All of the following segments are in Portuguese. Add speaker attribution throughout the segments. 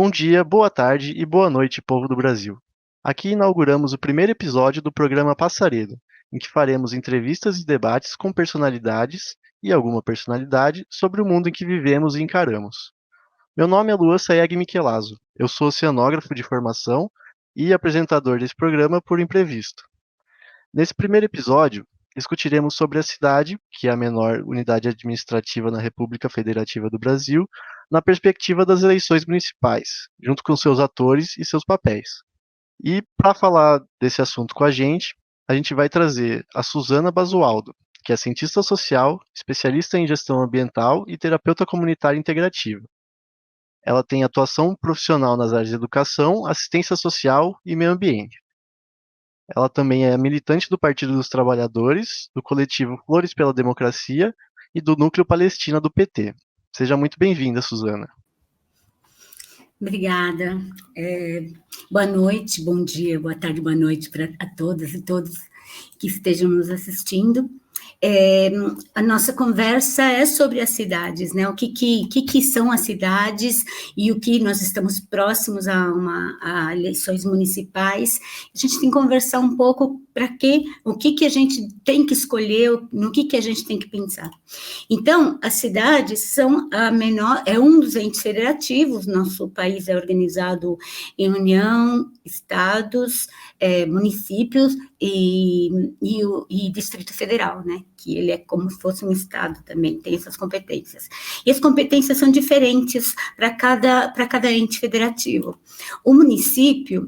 Speaker 1: Bom dia, boa tarde e boa noite, povo do Brasil. Aqui inauguramos o primeiro episódio do programa Passaredo, em que faremos entrevistas e debates com personalidades e alguma personalidade sobre o mundo em que vivemos e encaramos. Meu nome é Luan Saeg Michelazzo, eu sou oceanógrafo de formação e apresentador desse programa por imprevisto. Nesse primeiro episódio, discutiremos sobre a cidade, que é a menor unidade administrativa na República Federativa do Brasil, na perspectiva das eleições municipais, junto com seus atores e seus papéis. E para falar desse assunto com a gente vai trazer a Suzana Basualdo, que é cientista social, especialista em gestão ambiental e terapeuta comunitária integrativa. Ela tem atuação profissional nas áreas de educação, assistência social e meio ambiente. Ela também é militante do Partido dos Trabalhadores, do coletivo Flores pela Democracia e do Núcleo Palestina do PT. Seja muito bem-vinda, Suzana.
Speaker 2: Obrigada. Boa noite, bom dia, boa tarde, boa noite para todas e todos que estejam nos assistindo. A nossa conversa é sobre as cidades, né? O que são as cidades e o que nós estamos próximos a eleições municipais. A gente tem que conversar um pouco o que a gente tem que escolher, no que a gente tem que pensar. Então, as cidades são um dos entes federativos. Nosso país é organizado em União, estados, municípios e Distrito Federal, né? Que ele é como se fosse um estado também, tem essas competências. E as competências são diferentes para cada ente federativo. O município,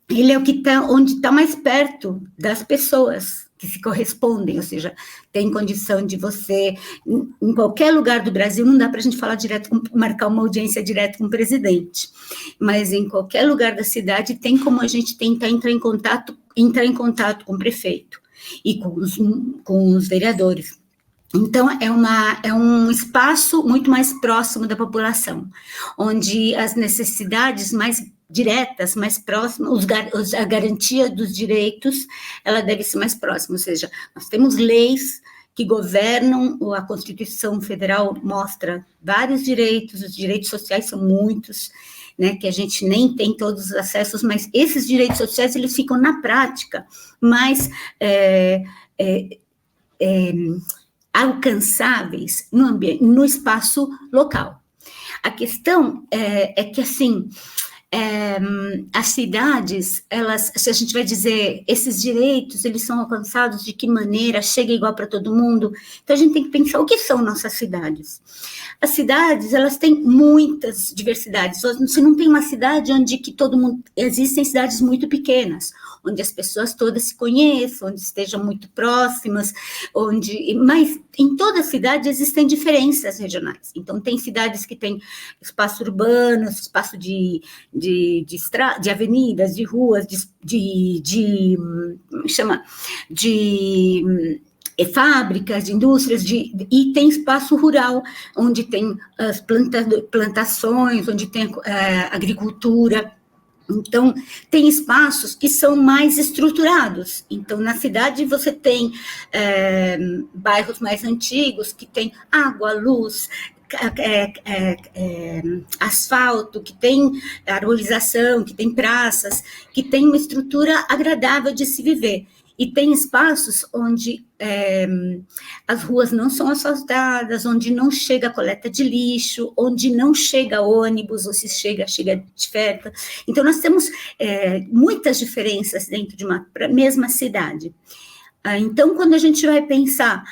Speaker 2: ele é onde está mais perto das pessoas que se correspondem, ou seja, tem condição de você, em qualquer lugar do Brasil, não dá para a gente falar marcar uma audiência direto com o presidente, mas em qualquer lugar da cidade tem como a gente tentar entrar em contato com o prefeito e com os vereadores. Então, é um espaço muito mais próximo da população, onde as necessidades mais diretas, mais próximas, a garantia dos direitos, ela deve ser mais próxima, ou seja, nós temos leis que governam, a Constituição Federal mostra vários direitos, os direitos sociais são muitos, né, que a gente nem tem todos os acessos, mas esses direitos sociais, eles ficam na prática alcançáveis no espaço local. A questão é que, assim, as cidades, se a gente vai dizer, esses direitos, eles são alcançados de que maneira, chega igual para todo mundo, então a gente tem que pensar o que são nossas cidades. As cidades, elas têm muitas diversidades, você não tem uma cidade onde que todo mundo, existem cidades muito pequenas, onde as pessoas todas se conheçam, onde estejam muito próximas, mas em toda cidade existem diferenças regionais. Então, tem cidades que têm espaço urbano, espaço de avenidas, de ruas, de fábricas, de indústrias, e tem espaço rural, onde tem as plantações, onde tem agricultura. Então, tem espaços que são mais estruturados. Então, na cidade, você tem bairros mais antigos, que tem água, luz, asfalto, que tem arborização, que tem praças, que tem uma estrutura agradável de se viver. E tem espaços onde as ruas não são asfaltadas, onde não chega a coleta de lixo, onde não chega ônibus, ou se chega de perto. Então, nós temos muitas diferenças dentro de uma mesma cidade. Então, quando a gente vai pensar,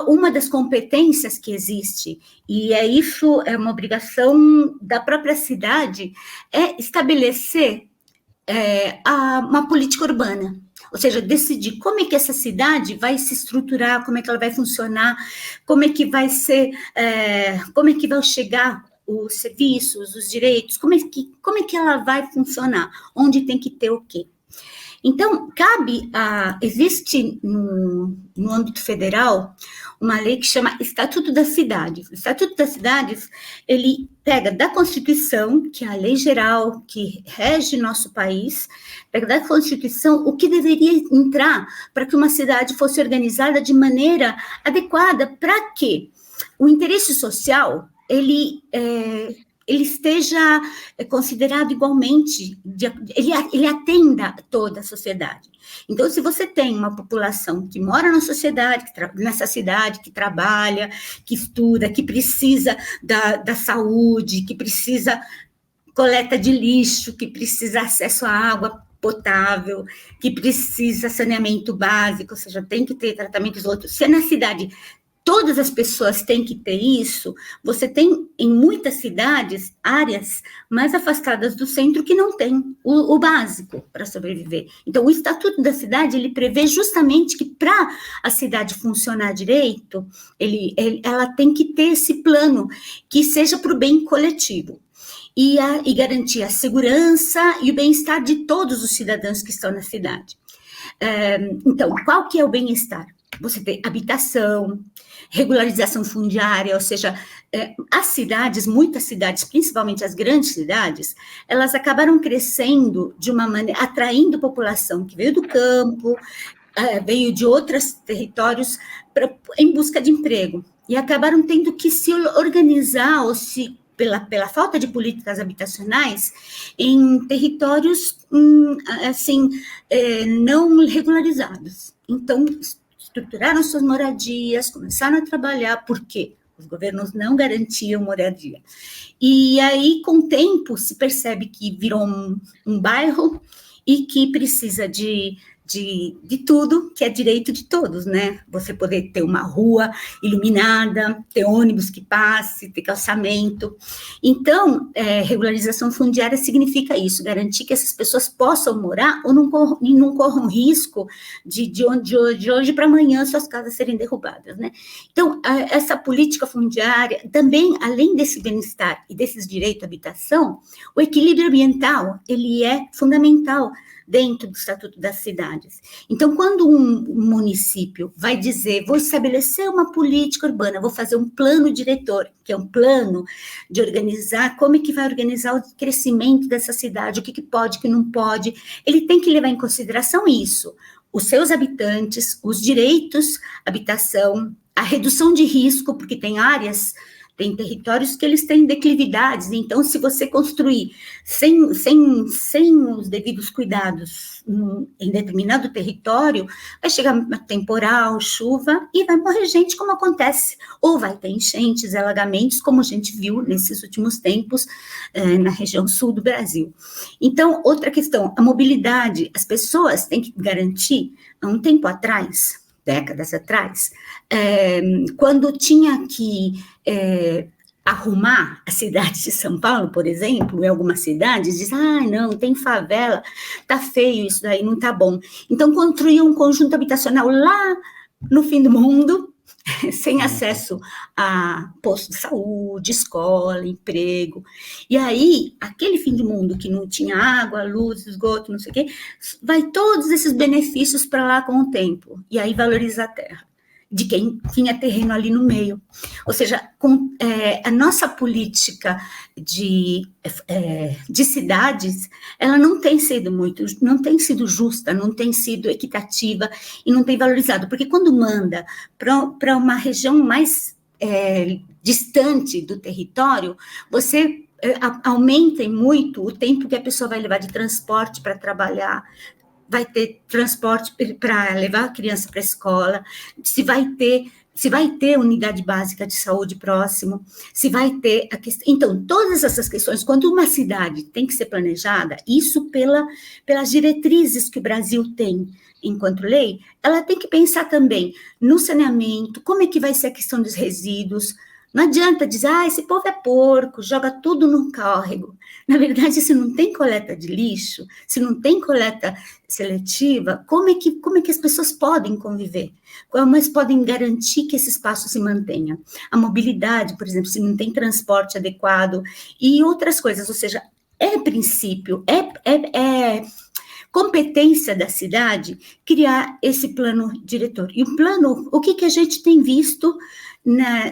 Speaker 2: uma das competências que existe, e isso é uma obrigação da própria cidade, é estabelecer uma política urbana. Ou seja, decidir como é que essa cidade vai se estruturar, como é que ela vai funcionar, como é que vai ser, como é que vão chegar os serviços, os direitos, como é que ela vai funcionar, onde tem que ter o quê. Então, existe no âmbito federal uma lei que chama Estatuto das Cidades. O Estatuto das Cidades, ele pega da Constituição, que é a lei geral que rege nosso país, pega da Constituição o que deveria entrar para que uma cidade fosse organizada de maneira adequada, para que o interesse social, ele ele esteja considerado igualmente, ele atenda toda a sociedade. Então, se você tem uma população que mora na sociedade, nessa cidade, que trabalha, que estuda, que precisa da saúde, que precisa coleta de lixo, que precisa acesso à água potável, que precisa saneamento básico, ou seja, tem que ter tratamento esgoto. Se é na cidade todas as pessoas têm que ter isso, você tem, em muitas cidades, áreas mais afastadas do centro que não tem o básico para sobreviver. Então, o Estatuto da Cidade, ele prevê justamente que para a cidade funcionar direito, ela tem que ter esse plano que seja para o bem coletivo. E garantir a segurança e o bem-estar de todos os cidadãos que estão na cidade. Então, qual que é o bem-estar? Você tem habitação, regularização fundiária, ou seja, as cidades, muitas cidades, principalmente as grandes cidades, elas acabaram crescendo de uma maneira, atraindo população que veio do campo, veio de outros territórios em busca de emprego, e acabaram tendo que se organizar ou se pela falta de políticas habitacionais em territórios assim não regularizados. Então, estruturaram suas moradias, começaram a trabalhar, por quê? Os governos não garantiam moradia. E aí, com o tempo, se percebe que virou um bairro e que precisa de tudo, que é direito de todos, né? Você poder ter uma rua iluminada, ter ônibus que passe, ter calçamento. Então, regularização fundiária significa isso, garantir que essas pessoas possam morar ou não corram risco de hoje para amanhã suas casas serem derrubadas, né? Então, essa política fundiária, também, além desse bem-estar e desses direitos à habitação, o equilíbrio ambiental, ele é fundamental dentro do Estatuto das Cidades. Então, quando um município vai dizer, vou estabelecer uma política urbana, vou fazer um plano diretor, que é um plano de organizar, como é que vai organizar o crescimento dessa cidade, o que pode, o que não pode, ele tem que levar em consideração isso, os seus habitantes, os direitos à habitação, a redução de risco, porque tem áreas, tem territórios que eles têm declividades, então, se você construir sem os devidos cuidados em determinado território, vai chegar temporal, chuva, e vai morrer gente, como acontece, ou vai ter enchentes, alagamentos, como a gente viu nesses últimos tempos, na região sul do Brasil. Então, outra questão, a mobilidade, as pessoas têm que garantir, há um tempo atrás, décadas atrás, quando tinha que arrumar a cidade de São Paulo, por exemplo, em algumas cidades, diz, não, tem favela, tá feio isso daí, não tá bom. Então, construía um conjunto habitacional lá no fim do mundo, sem acesso a posto de saúde, escola, emprego. E aí, aquele fim do mundo que não tinha água, luz, esgoto, não sei o quê, vai todos esses benefícios para lá com o tempo. E aí valoriza a terra de quem tinha terreno ali no meio. Ou seja, a nossa política de cidades, ela não tem sido justa, não tem sido equitativa e não tem valorizado, porque quando manda para uma região mais distante do território, você aumenta muito o tempo que a pessoa vai levar de transporte para trabalhar, vai ter transporte para levar a criança para a escola, se vai ter unidade básica de saúde próximo, se vai ter a questão. Então, todas essas questões, quando uma cidade tem que ser planejada, isso pelas diretrizes que o Brasil tem enquanto lei, ela tem que pensar também no saneamento, como é que vai ser a questão dos resíduos. Não adianta dizer, esse povo é porco, joga tudo no córrego. Na verdade, se não tem coleta de lixo, se não tem coleta seletiva, como é que as pessoas podem conviver? Como elas podem garantir que esse espaço se mantenha? A mobilidade, por exemplo, se não tem transporte adequado e outras coisas, ou seja, princípio, competência da cidade criar esse plano diretor. E o plano, o que a gente tem visto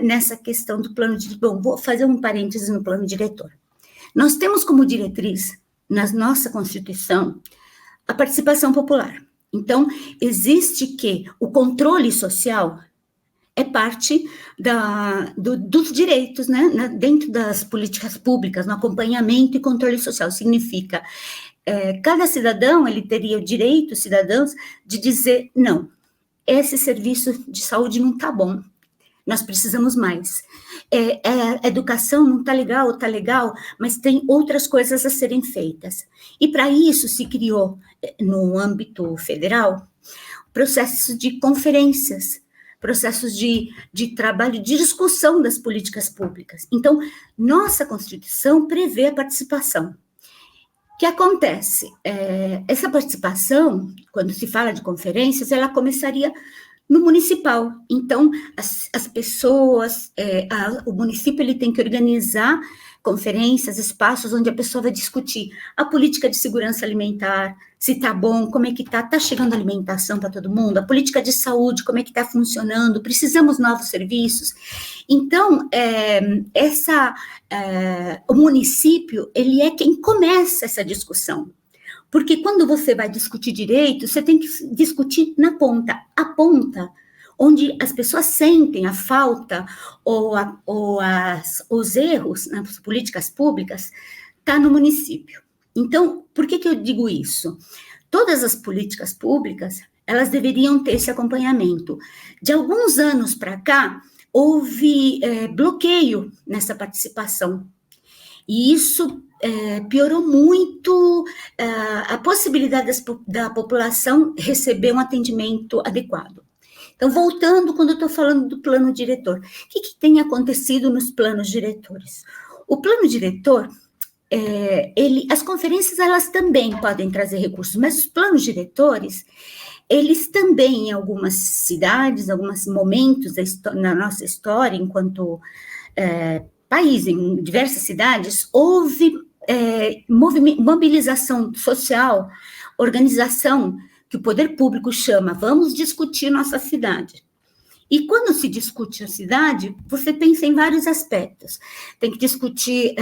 Speaker 2: nessa questão do plano diretor? Bom, vou fazer um parênteses no plano diretor. Nós temos como diretriz, na nossa Constituição, a participação popular. Então, existe que o controle social, é parte dos direitos, né, dentro das políticas públicas, no acompanhamento e controle social. Significa, cada cidadão, ele teria o direito, cidadãos, de dizer, não, esse serviço de saúde não está bom, nós precisamos mais. A educação não está legal, mas tem outras coisas a serem feitas. E para isso se criou, no âmbito federal, processos de conferências, processos de trabalho, de discussão das políticas públicas. Então, nossa Constituição prevê a participação. O que acontece? Essa participação, quando se fala de conferências, ela começaria no municipal. Então, as pessoas, o município ele tem que organizar conferências, espaços onde a pessoa vai discutir a política de segurança alimentar, se está bom, como é que está chegando alimentação para todo mundo, a política de saúde, como é que está funcionando, precisamos de novos serviços. Então, o município, ele é quem começa essa discussão. Porque quando você vai discutir direito, você tem que discutir na ponta. A ponta onde as pessoas sentem a falta ou os erros nas políticas públicas, está no município. Então, por que eu digo isso? Todas as políticas públicas, elas deveriam ter esse acompanhamento. De alguns anos para cá, houve bloqueio nessa participação. E isso piorou muito a possibilidade da população receber um atendimento adequado. Então, voltando, quando eu estou falando do plano diretor, o que tem acontecido nos planos diretores? O plano diretor, as conferências, elas também podem trazer recursos, mas os planos diretores, eles também, em algumas cidades, alguns momentos na nossa história, enquanto país, em diversas cidades, houve mobilização social, organização, que o poder público chama, vamos discutir nossa cidade. E quando se discute a cidade, você pensa em vários aspectos. Tem que discutir,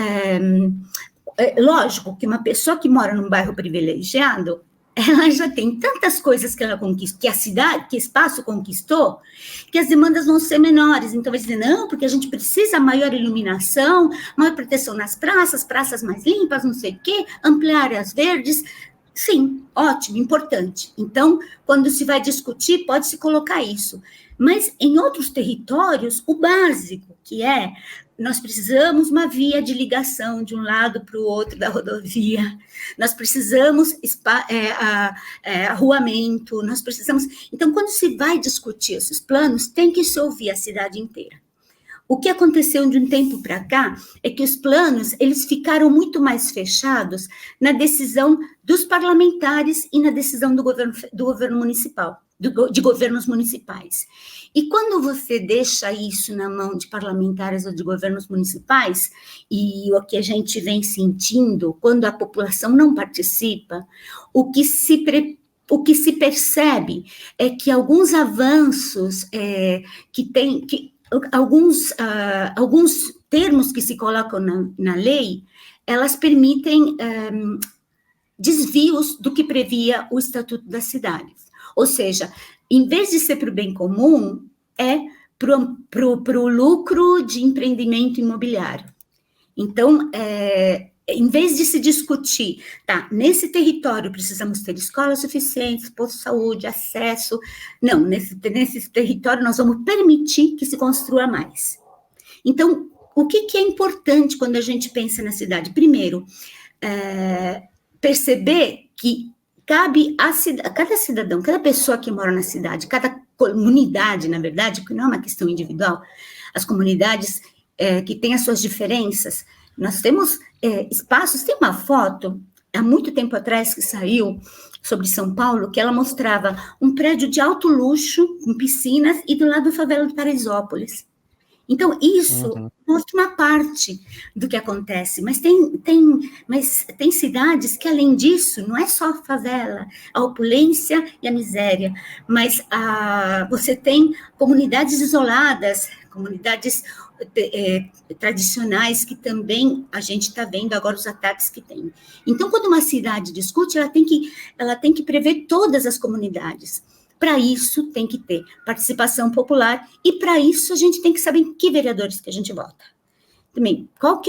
Speaker 2: lógico, que uma pessoa que mora num bairro privilegiado, ela já tem tantas coisas que ela conquistou, que a cidade, que o espaço conquistou, que as demandas vão ser menores. Então, vai dizer, não, porque a gente precisa maior iluminação, maior proteção nas praças mais limpas, não sei o quê, ampliar áreas verdes. Sim, ótimo, importante. Então, quando se vai discutir, pode-se colocar isso. Mas, em outros territórios, o básico, que nós precisamos uma via de ligação de um lado para o outro da rodovia, nós precisamos arruamento, nós precisamos... Então, quando se vai discutir esses planos, tem que se ouvir a cidade inteira. O que aconteceu de um tempo para cá é que os planos, eles ficaram muito mais fechados na decisão dos parlamentares e na decisão do governo municipal, de governos municipais. E quando você deixa isso na mão de parlamentares ou de governos municipais, e o que a gente vem sentindo, quando a população não participa, o que se percebe é que alguns avanços alguns termos que se colocam na lei, elas permitem desvios do que previa o Estatuto das Cidades. Ou seja, em vez de ser para o bem comum, é para o lucro de empreendimento imobiliário. Então, em vez de se discutir, nesse território precisamos ter escolas suficientes, posto de saúde, acesso, não, nesse território nós vamos permitir que se construa mais. Então, o que é importante quando a gente pensa na cidade? Primeiro, perceber que cabe a cada cidadão, cada pessoa que mora na cidade, cada comunidade, na verdade, que não é uma questão individual, as comunidades que têm as suas diferenças. Nós temos espaços, tem uma foto, há muito tempo atrás que saiu, sobre São Paulo, que ela mostrava um prédio de alto luxo, com piscinas, e do lado da favela de Paraisópolis. Então, isso mostra uma parte do que acontece, mas tem cidades que, além disso, não é só a favela, a opulência e a miséria, mas você tem comunidades isoladas, comunidades tradicionais, que também a gente está vendo agora os ataques que tem. Então, quando uma cidade discute, ela tem que prever todas as comunidades, para isso tem que ter participação popular, e para isso a gente tem que saber em que vereadores que a gente vota. Também, com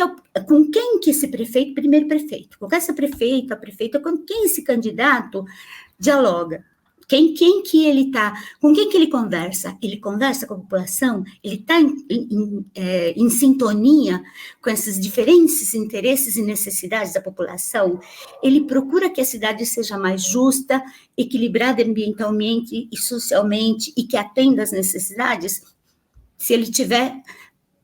Speaker 2: quem que esse prefeito, primeiro prefeito, com essa prefeita, a prefeita, com quem esse candidato dialoga? Quem que ele está, com quem que ele conversa? Ele conversa com a população? Ele está em sintonia com esses diferentes interesses e necessidades da população? Ele procura que a cidade seja mais justa, equilibrada ambientalmente e socialmente, e que atenda às necessidades? Se ele tiver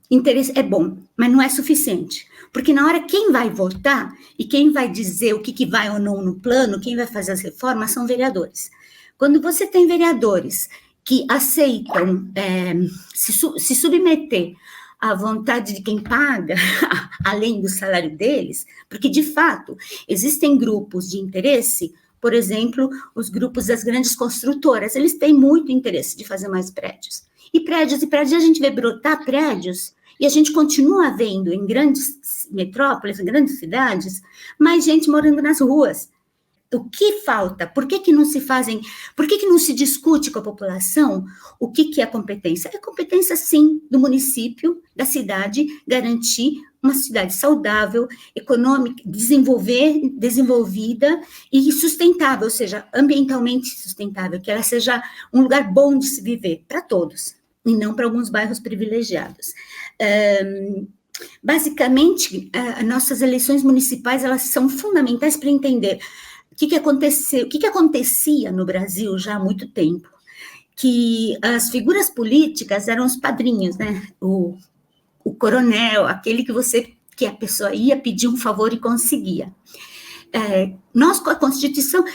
Speaker 2: interesse, é bom, mas não é suficiente. Porque na hora quem vai votar e quem vai dizer o que vai ou não no plano, quem vai fazer as reformas, são vereadores. Quando você tem vereadores que aceitam se submeter à vontade de quem paga, além do salário deles, porque, de fato, existem grupos de interesse, por exemplo, os grupos das grandes construtoras, eles têm muito interesse de fazer mais prédios. E prédios, a gente vê brotar prédios, e a gente continua vendo em grandes metrópoles, em grandes cidades, mais gente morando nas ruas. O que falta? Por que não se discute com a população o que é a competência? É competência, sim, do município, da cidade, garantir uma cidade saudável, econômica, desenvolvida e sustentável, ou seja, ambientalmente sustentável, que ela seja um lugar bom de se viver para todos, e não para alguns bairros privilegiados. Basicamente, nossas eleições municipais, elas são fundamentais para entender o que acontecia no Brasil já há muito tempo, que as figuras políticas eram os padrinhos, né? O coronel, aquele que a pessoa ia pedir um favor e conseguia. Nós, com a Constituição,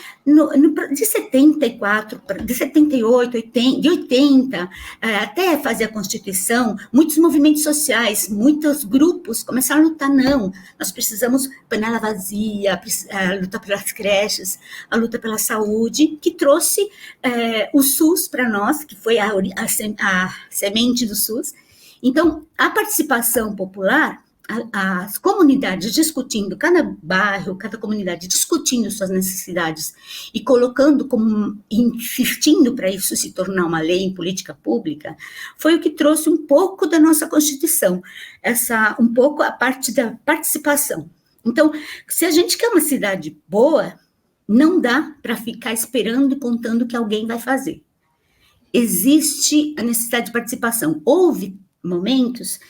Speaker 2: de 74, de 78, de 80, até fazer a Constituição, muitos movimentos sociais, muitos grupos começaram a lutar, não, nós precisamos panela vazia, a luta pelas creches, a luta pela saúde, que trouxe o SUS para nós, que foi a semente do SUS. Então, a participação popular, as comunidades discutindo, cada bairro, cada comunidade discutindo suas necessidades e insistindo para isso se tornar uma lei em política pública, foi o que trouxe um pouco da nossa Constituição, um pouco a parte da participação. Então, se a gente quer uma cidade boa, não dá para ficar esperando e contando o que alguém vai fazer. Existe a necessidade de participação. Houve momentos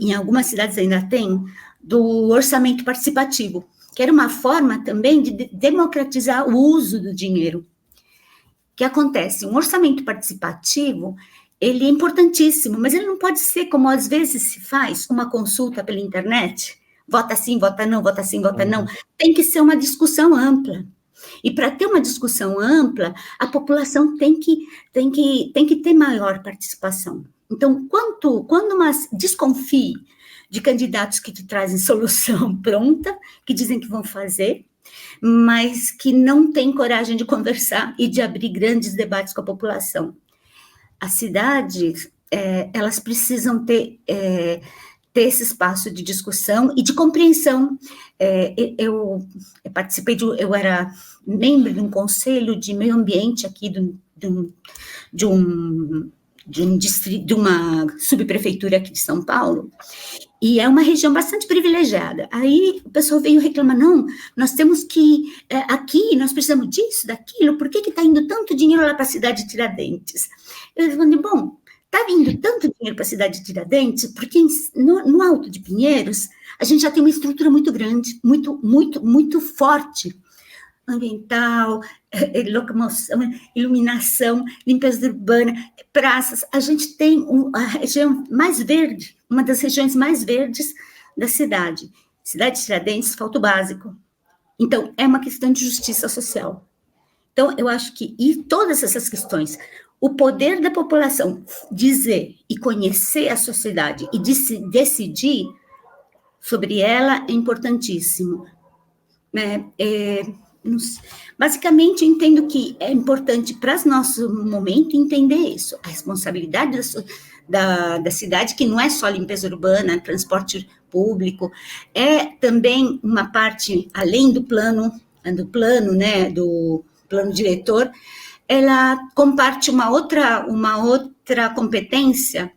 Speaker 2: em algumas cidades ainda tem, do orçamento participativo, que era uma forma também de democratizar o uso do dinheiro. O que acontece? Um orçamento participativo, ele é importantíssimo, mas ele não pode ser, como às vezes se faz, uma consulta pela internet, vota sim, vota não, vota sim, vota não. Tem que ser uma discussão ampla. E para ter uma discussão ampla, a população tem que ter maior participação. Então, quando desconfie de candidatos que te trazem solução pronta, que dizem que vão fazer, mas que não têm coragem de conversar e de abrir grandes debates com a população. As cidades, elas precisam ter esse espaço de discussão e de compreensão. Eu era membro de um conselho de meio ambiente aqui de uma subprefeitura aqui de São Paulo, e é uma região bastante privilegiada. Aí o pessoal veio reclamar, não, nós temos que, aqui, nós precisamos disso, daquilo, por que está indo tanto dinheiro lá para a cidade de Tiradentes? Eu falei, bom, está vindo tanto dinheiro para a cidade de Tiradentes, porque no Alto de Pinheiros, a gente já tem uma estrutura muito grande, muito, muito, muito forte, ambiental, locomoção, iluminação, limpeza urbana, praças. A gente tem a região mais verde, uma das regiões mais verdes da cidade. Cidade de Tiradentes, falta o básico. Então, é uma questão de justiça social. Então, eu acho que todas essas questões, o poder da população dizer e conhecer a sociedade e decidir sobre ela é importantíssimo. Basicamente, eu entendo que é importante para o nosso momento entender isso, a responsabilidade da cidade, que não é só limpeza urbana, transporte público, é também uma parte, além do plano, né, do plano diretor, ela comparte uma outra competência,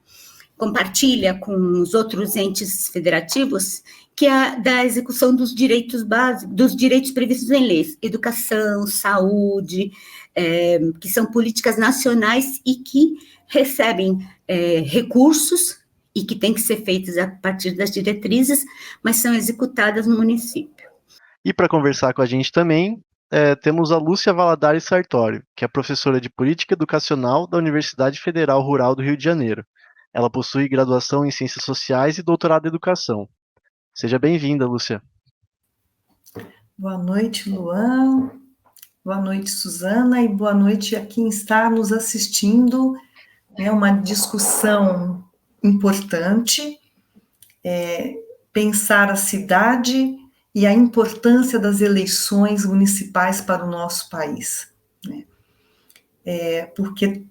Speaker 2: compartilha com os outros entes federativos, que é a da execução dos direitos básicos, dos direitos previstos em leis, educação, saúde, que são políticas nacionais e que recebem recursos e que têm que ser feitas a partir das diretrizes, mas são executadas no município.
Speaker 1: E para conversar com a gente também, temos a Lúcia Valadares Sartório, que é professora de Política Educacional da Universidade Federal Rural do Rio de Janeiro. Ela possui graduação em Ciências Sociais e doutorado em Educação. Seja bem-vinda, Lúcia.
Speaker 3: Boa noite, Luan. Boa noite, Suzana. E boa noite a quem está nos assistindo. É uma discussão importante, pensar a cidade e a importância das eleições municipais para o nosso país, né? Porque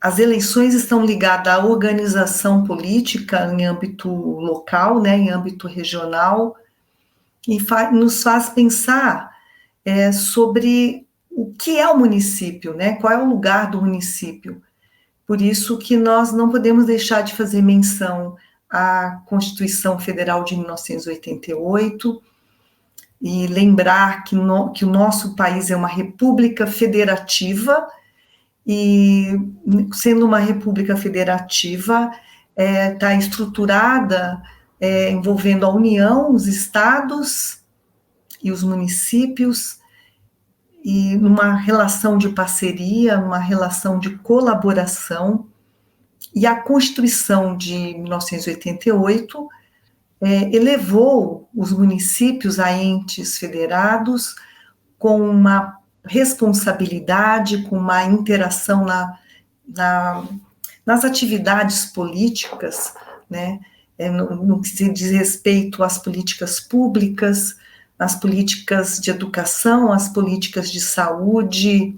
Speaker 3: as eleições estão ligadas à organização política em âmbito local, né, em âmbito regional, e nos faz pensar sobre o que é o município, né, qual é o lugar do município. Por isso que nós não podemos deixar de fazer menção à Constituição Federal de 1988 e lembrar que o nosso país é uma república federativa, e sendo uma república federativa, está estruturada envolvendo a União, os estados e os municípios, e numa relação de parceria, uma relação de colaboração. E a Constituição de 1988 elevou os municípios a entes federados com uma responsabilidade, com uma interação nas atividades políticas, né, no que se diz respeito às políticas públicas, às políticas de educação, às políticas de saúde,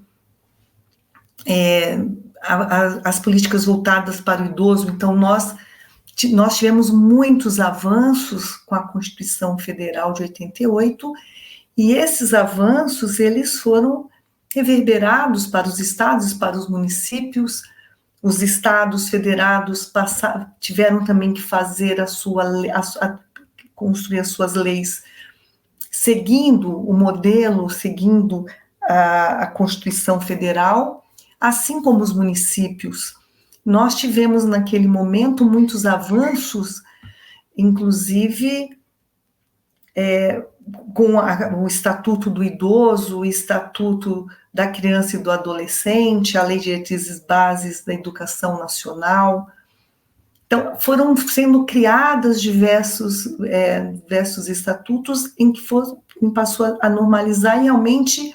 Speaker 3: as políticas voltadas para o idoso. Então, nós tivemos muitos avanços com a Constituição Federal de 88, e esses avanços, eles foram reverberados para os estados, para os municípios. Os estados federados tiveram também que fazer construir as suas leis, seguindo o modelo, seguindo a Constituição Federal, assim como os municípios. Nós tivemos, naquele momento, muitos avanços, inclusive com o Estatuto do Idoso, o Estatuto da Criança e do Adolescente, a Lei de Diretrizes Bases da Educação Nacional. Então, foram sendo criadas diversos estatutos em que passou a normalizar e realmente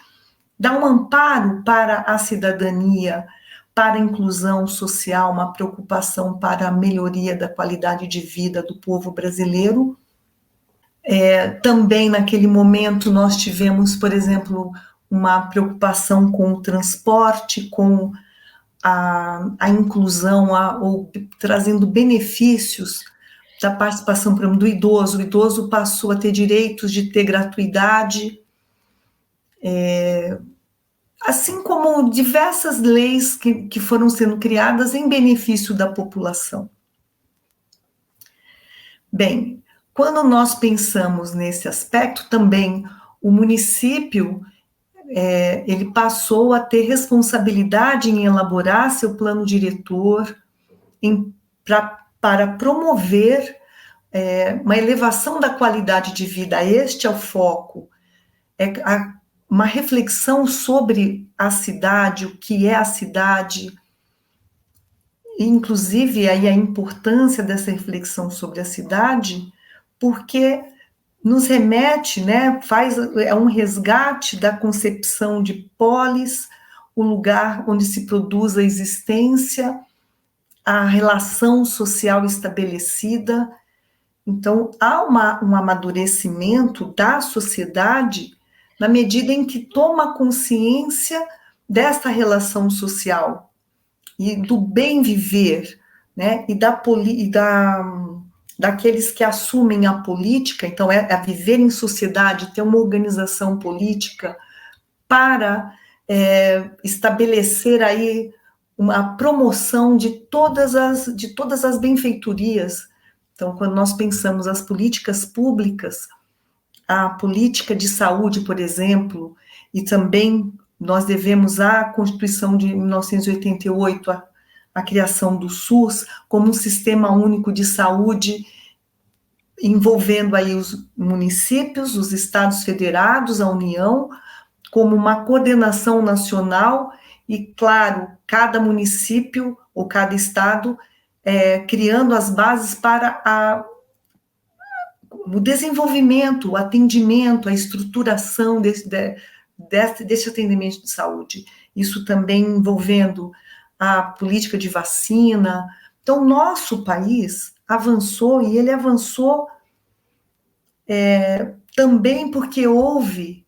Speaker 3: dar um amparo para a cidadania, para a inclusão social, uma preocupação para a melhoria da qualidade de vida do povo brasileiro. Também, naquele momento, nós tivemos, por exemplo, uma preocupação com o transporte, com a inclusão, ou trazendo benefícios da participação, por exemplo, do idoso. O idoso passou a ter direitos de ter gratuidade, assim como diversas leis que foram sendo criadas em benefício da população. Bem, quando nós pensamos nesse aspecto, também o município ele passou a ter responsabilidade em elaborar seu plano diretor, para promover uma elevação da qualidade de vida. Este é o foco, uma reflexão sobre a cidade, o que é a cidade, inclusive aí a importância dessa reflexão sobre a cidade, porque nos remete, né, é um resgate da concepção de polis, o lugar onde se produz a existência, a relação social estabelecida. Então, há um amadurecimento da sociedade na medida em que toma consciência desta relação social e do bem viver, né, e daqueles que assumem a política. Então, a viver em sociedade, ter uma organização política para estabelecer aí uma promoção de todas as benfeitorias. Então, quando nós pensamos as políticas públicas, a política de saúde, por exemplo, e também nós devemos à Constituição de 1988, a criação do SUS, como um sistema único de saúde, envolvendo aí os municípios, os estados federados, a União, como uma coordenação nacional, e, claro, cada município ou cada estado criando as bases para o desenvolvimento, o atendimento, a estruturação desse atendimento de saúde. Isso também envolvendo a política de vacina. Então, nosso país avançou, e ele avançou também porque houve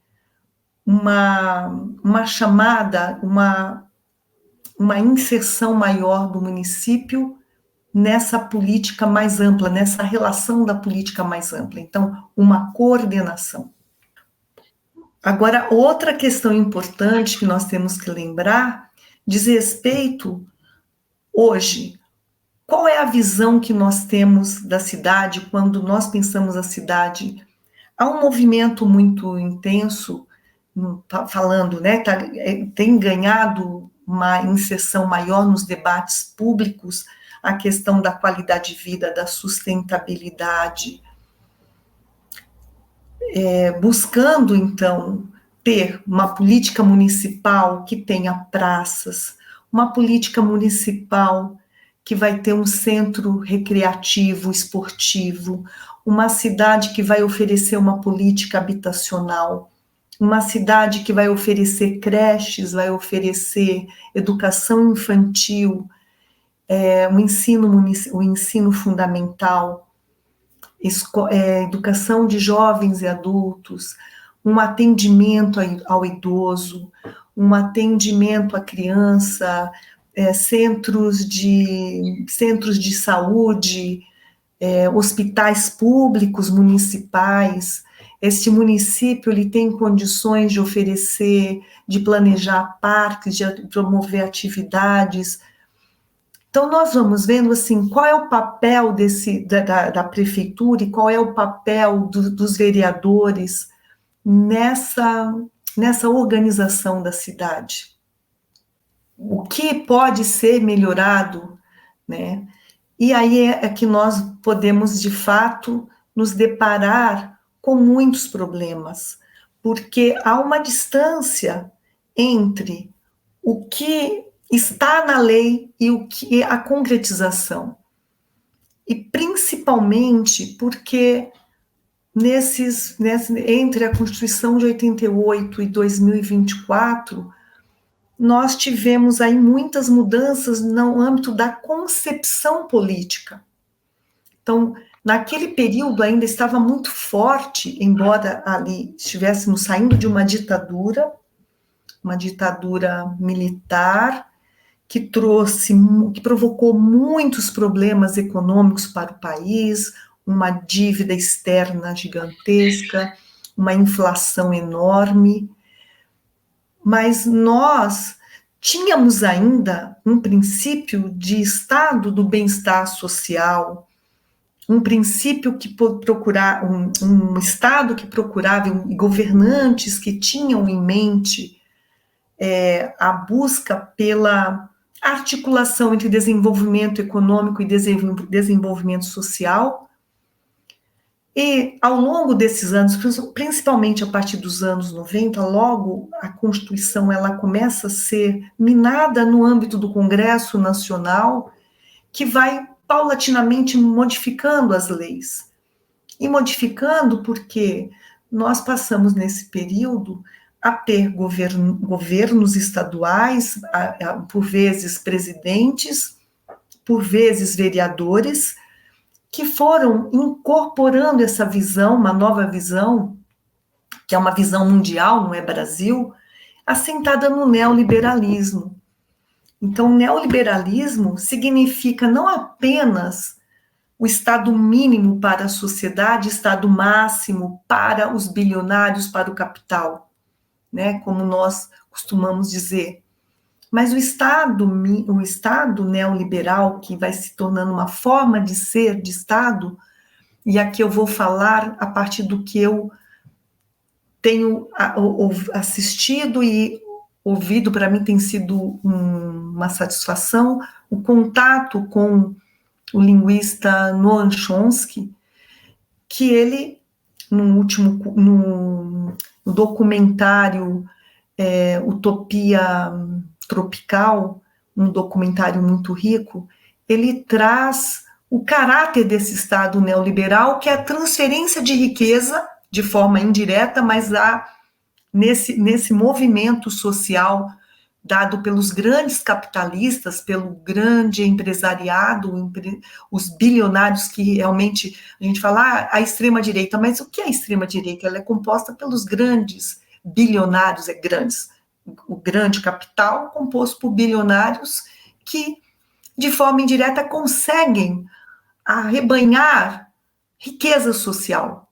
Speaker 3: uma chamada, uma inserção maior do município nessa política mais ampla, nessa relação da política mais ampla. Então, uma coordenação. Agora, outra questão importante que nós temos que lembrar diz respeito, hoje, qual é a visão que nós temos da cidade quando nós pensamos a cidade? Há um movimento muito intenso, falando, né, tem ganhado uma inserção maior nos debates públicos, a questão da qualidade de vida, da sustentabilidade, buscando, então, ter uma política municipal que tenha praças, uma política municipal que vai ter um centro recreativo, esportivo, uma cidade que vai oferecer uma política habitacional, uma cidade que vai oferecer creches, vai oferecer educação infantil, o ensino fundamental, educação de jovens e adultos, um atendimento ao idoso, um atendimento à criança, centros de saúde, hospitais públicos municipais. Este município ele tem condições de oferecer, de planejar parques, de promover atividades. Então, nós vamos vendo, assim, qual é o papel da prefeitura e qual é o papel dos vereadores nessa organização da cidade. O que pode ser melhorado, né? E aí é que nós podemos, de fato, nos deparar com muitos problemas, porque há uma distância entre o que está na lei e o que é a concretização. E principalmente porque entre a Constituição de 88 e 2024, nós tivemos aí muitas mudanças no âmbito da concepção política. Então, naquele período ainda estava muito forte, embora ali estivéssemos saindo de uma ditadura militar, que provocou muitos problemas econômicos para o país, uma dívida externa gigantesca, uma inflação enorme, mas nós tínhamos ainda um princípio de estado do bem-estar social, um princípio que procurava, um estado que procurava, governantes que tinham em mente a busca pela articulação entre desenvolvimento econômico e desenvolvimento social. E, ao longo desses anos, principalmente a partir dos anos 90, logo a Constituição ela começa a ser minada no âmbito do Congresso Nacional, que vai paulatinamente modificando as leis. E modificando porque nós passamos nesse período a ter governos estaduais, por vezes presidentes, por vezes vereadores, que foram incorporando essa visão, uma nova visão, que é uma visão mundial, não é Brasil, assentada no neoliberalismo. Então, o neoliberalismo significa não apenas o estado mínimo para a sociedade, estado máximo para os bilionários, para o capital. né, como nós costumamos dizer. Mas o Estado neoliberal, que vai se tornando uma forma de ser de Estado, e aqui eu vou falar a partir do que eu tenho assistido e ouvido, para mim tem sido uma satisfação, o contato com o linguista Noam Chomsky, que ele, no documentário Utopia Tropical, um documentário muito rico, ele traz o caráter desse Estado neoliberal, que é a transferência de riqueza, de forma indireta, mas nesse movimento social dado pelos grandes capitalistas, pelo grande empresariado, os bilionários que realmente, a gente fala, a extrema-direita, mas o que é a extrema-direita? Ela é composta pelos grandes bilionários, o grande capital composto por bilionários que, de forma indireta, conseguem arrebanhar riqueza social.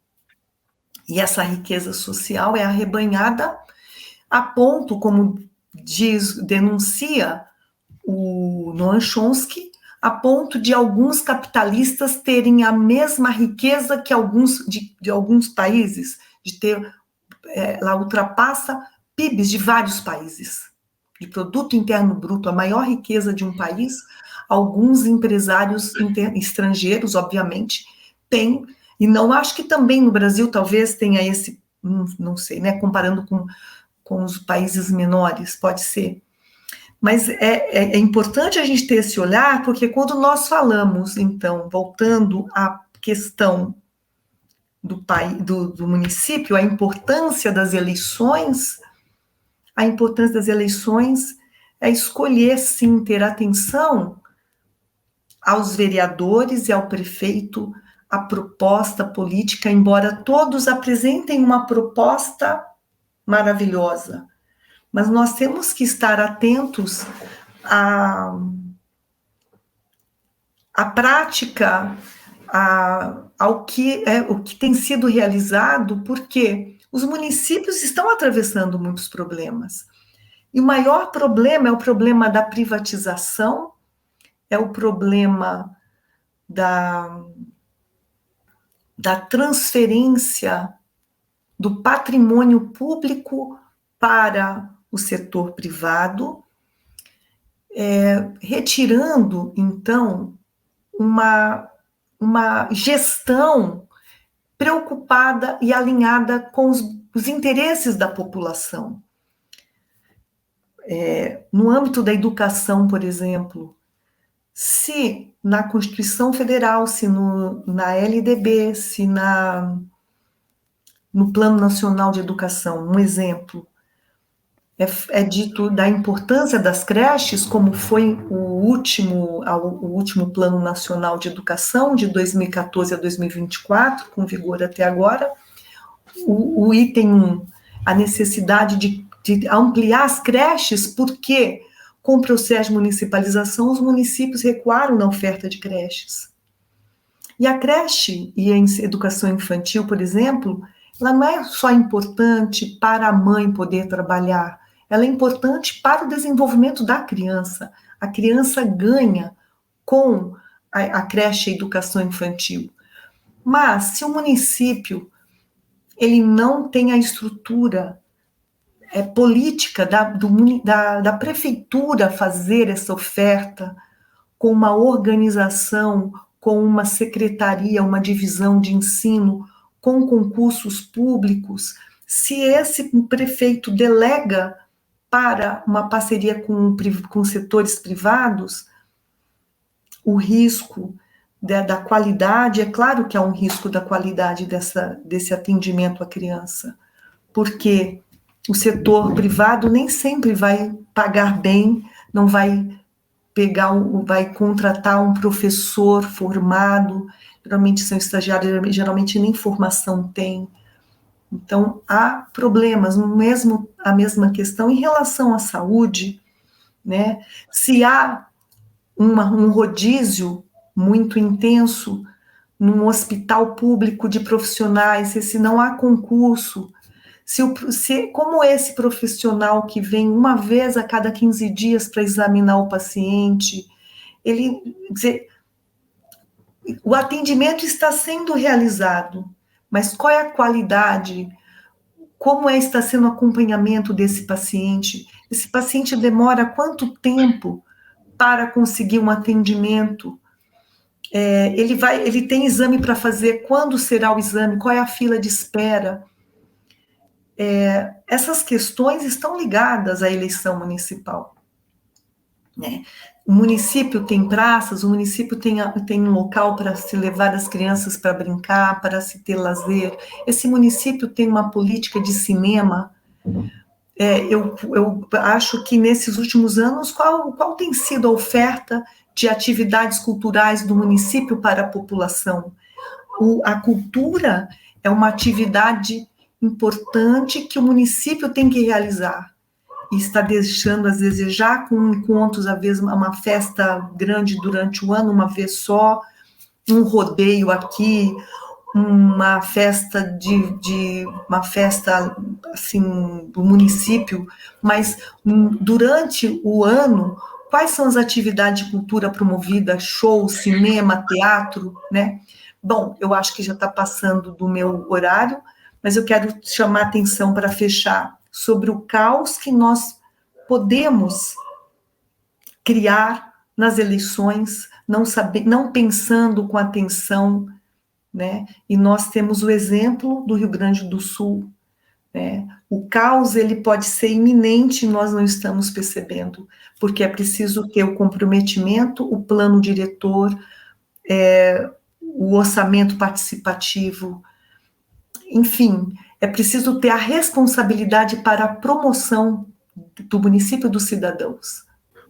Speaker 3: E essa riqueza social é arrebanhada a ponto, como denuncia o Noam Chomsky, a ponto de alguns capitalistas terem a mesma riqueza que de alguns países, de ter, ela ultrapassa PIBs de vários países, de produto interno bruto, a maior riqueza de um país. Alguns empresários estrangeiros, obviamente, têm, e não acho que também no Brasil talvez tenha esse, não sei, né, comparando com os países menores, pode ser. Mas é importante a gente ter esse olhar, porque quando nós falamos, então, voltando à questão do município, a importância das eleições é escolher, sim, ter atenção aos vereadores e ao prefeito, a proposta política, embora todos apresentem uma proposta maravilhosa, mas nós temos que estar atentos à prática, o que tem sido realizado, porque os municípios estão atravessando muitos problemas. E o maior problema é o problema da privatização, é o problema da transferência do patrimônio público para o setor privado, retirando, então, uma gestão preocupada e alinhada com os interesses da população. No âmbito da educação, por exemplo, se na Constituição Federal, se na LDB, se no Plano Nacional de Educação, um exemplo, é dito da importância das creches, como foi o último Plano Nacional de Educação, de 2014 a 2024, com vigor até agora, o item 1, a necessidade de ampliar as creches, porque, com o processo de municipalização, os municípios recuaram na oferta de creches. E a creche e a educação infantil, por exemplo, ela não é só importante para a mãe poder trabalhar, ela é importante para o desenvolvimento da criança. A criança ganha com a creche e a educação infantil. Mas, se o município ele não tem a estrutura política da prefeitura fazer essa oferta com uma organização, com uma secretaria, uma divisão de ensino, com concursos públicos, se esse prefeito delega para uma parceria com setores privados, o risco da qualidade, é claro que há um risco da qualidade desse atendimento à criança, porque o setor privado nem sempre vai pagar bem, não vai vai contratar um professor formado, geralmente são estagiários, geralmente nem formação tem. Então, há problemas, a mesma questão em relação à saúde, né? Se há um rodízio muito intenso num hospital público de profissionais, se não há concurso, Como esse profissional que vem uma vez a cada 15 dias para examinar o paciente, o atendimento está sendo realizado, mas qual é a qualidade? Como está sendo o acompanhamento desse paciente? Esse paciente demora quanto tempo para conseguir um atendimento? Ele tem exame para fazer, quando será o exame? Qual é a fila de espera? Essas questões estão ligadas à eleição municipal, né? O município tem praças, o município tem um local para se levar as crianças para brincar, para se ter lazer. Esse município tem uma política de cinema. Eu acho que nesses últimos anos, qual tem sido a oferta de atividades culturais do município para a população? A cultura é uma atividade importante que o município tem que realizar, e está deixando a desejar, com encontros, às vezes uma festa grande durante o ano, uma vez só, um rodeio aqui, uma festa uma festa assim do município, mas durante o ano, quais são as atividades de cultura promovidas? Show, cinema, teatro, né? Bom, eu acho que já está passando do meu horário, mas eu quero chamar a atenção para fechar sobre o caos que nós podemos criar nas eleições, não pensando com atenção, né? E nós temos o exemplo do Rio Grande do Sul, né? O caos, ele pode ser iminente e nós não estamos percebendo, porque é preciso ter o comprometimento, o plano diretor, o orçamento participativo, enfim, é preciso ter a responsabilidade para a promoção do município dos cidadãos.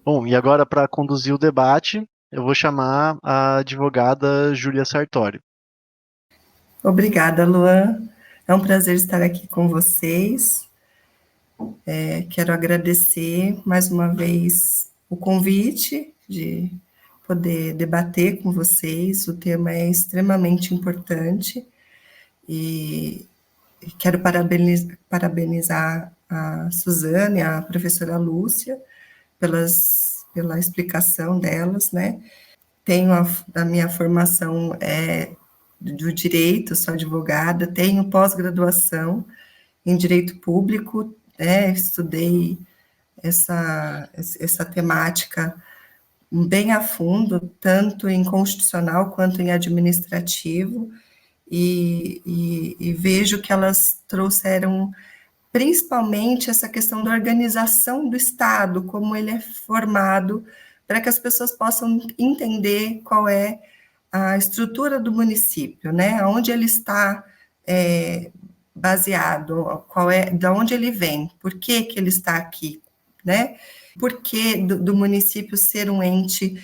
Speaker 1: Bom, e agora, para conduzir o debate, eu vou chamar a advogada Júlia Sartório.
Speaker 4: Obrigada, Luan. É um prazer estar aqui com vocês. Quero agradecer mais uma vez o convite de poder debater com vocês. O tema é extremamente importante e quero parabenizar a Suzane, a professora Lúcia, pela explicação delas, né? Tenho a minha formação do direito, sou advogada, tenho pós-graduação em direito público, estudei essa temática bem a fundo, tanto em constitucional quanto em administrativo, e vejo que elas trouxeram principalmente essa questão da organização do Estado, como ele é formado, para que as pessoas possam entender qual é a estrutura do município, né? Onde ele está baseado, de onde ele vem, por que ele está aqui, né? Por que do município ser um ente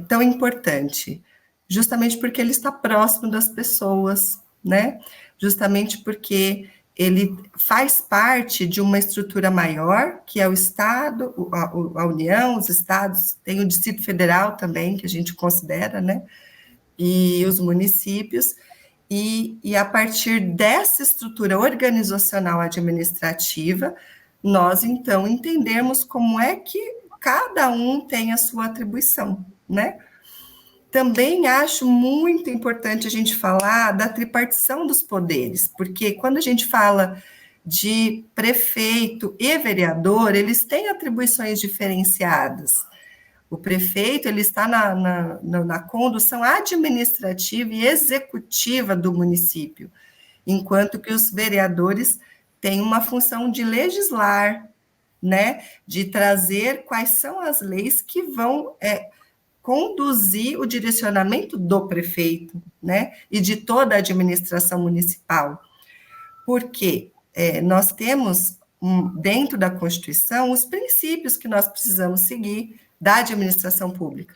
Speaker 4: tão importante? Justamente porque ele está próximo das pessoas, né? Justamente porque ele faz parte de uma estrutura maior, que é o Estado, a União, os estados, tem o Distrito Federal também, que a gente considera, né? E os municípios, e a partir dessa estrutura organizacional administrativa, nós, então, entendemos como é que cada um tem a sua atribuição, né? Também acho muito importante a gente falar da tripartição dos poderes, porque quando a gente fala de prefeito e vereador, eles têm atribuições diferenciadas. O prefeito, ele está na condução administrativa e executiva do município, enquanto que os vereadores têm uma função de legislar, né, de trazer quais são as leis que vão conduzir o direcionamento do prefeito, né, e de toda a administração municipal. Porque nós temos, dentro da Constituição, os princípios que nós precisamos seguir da administração pública.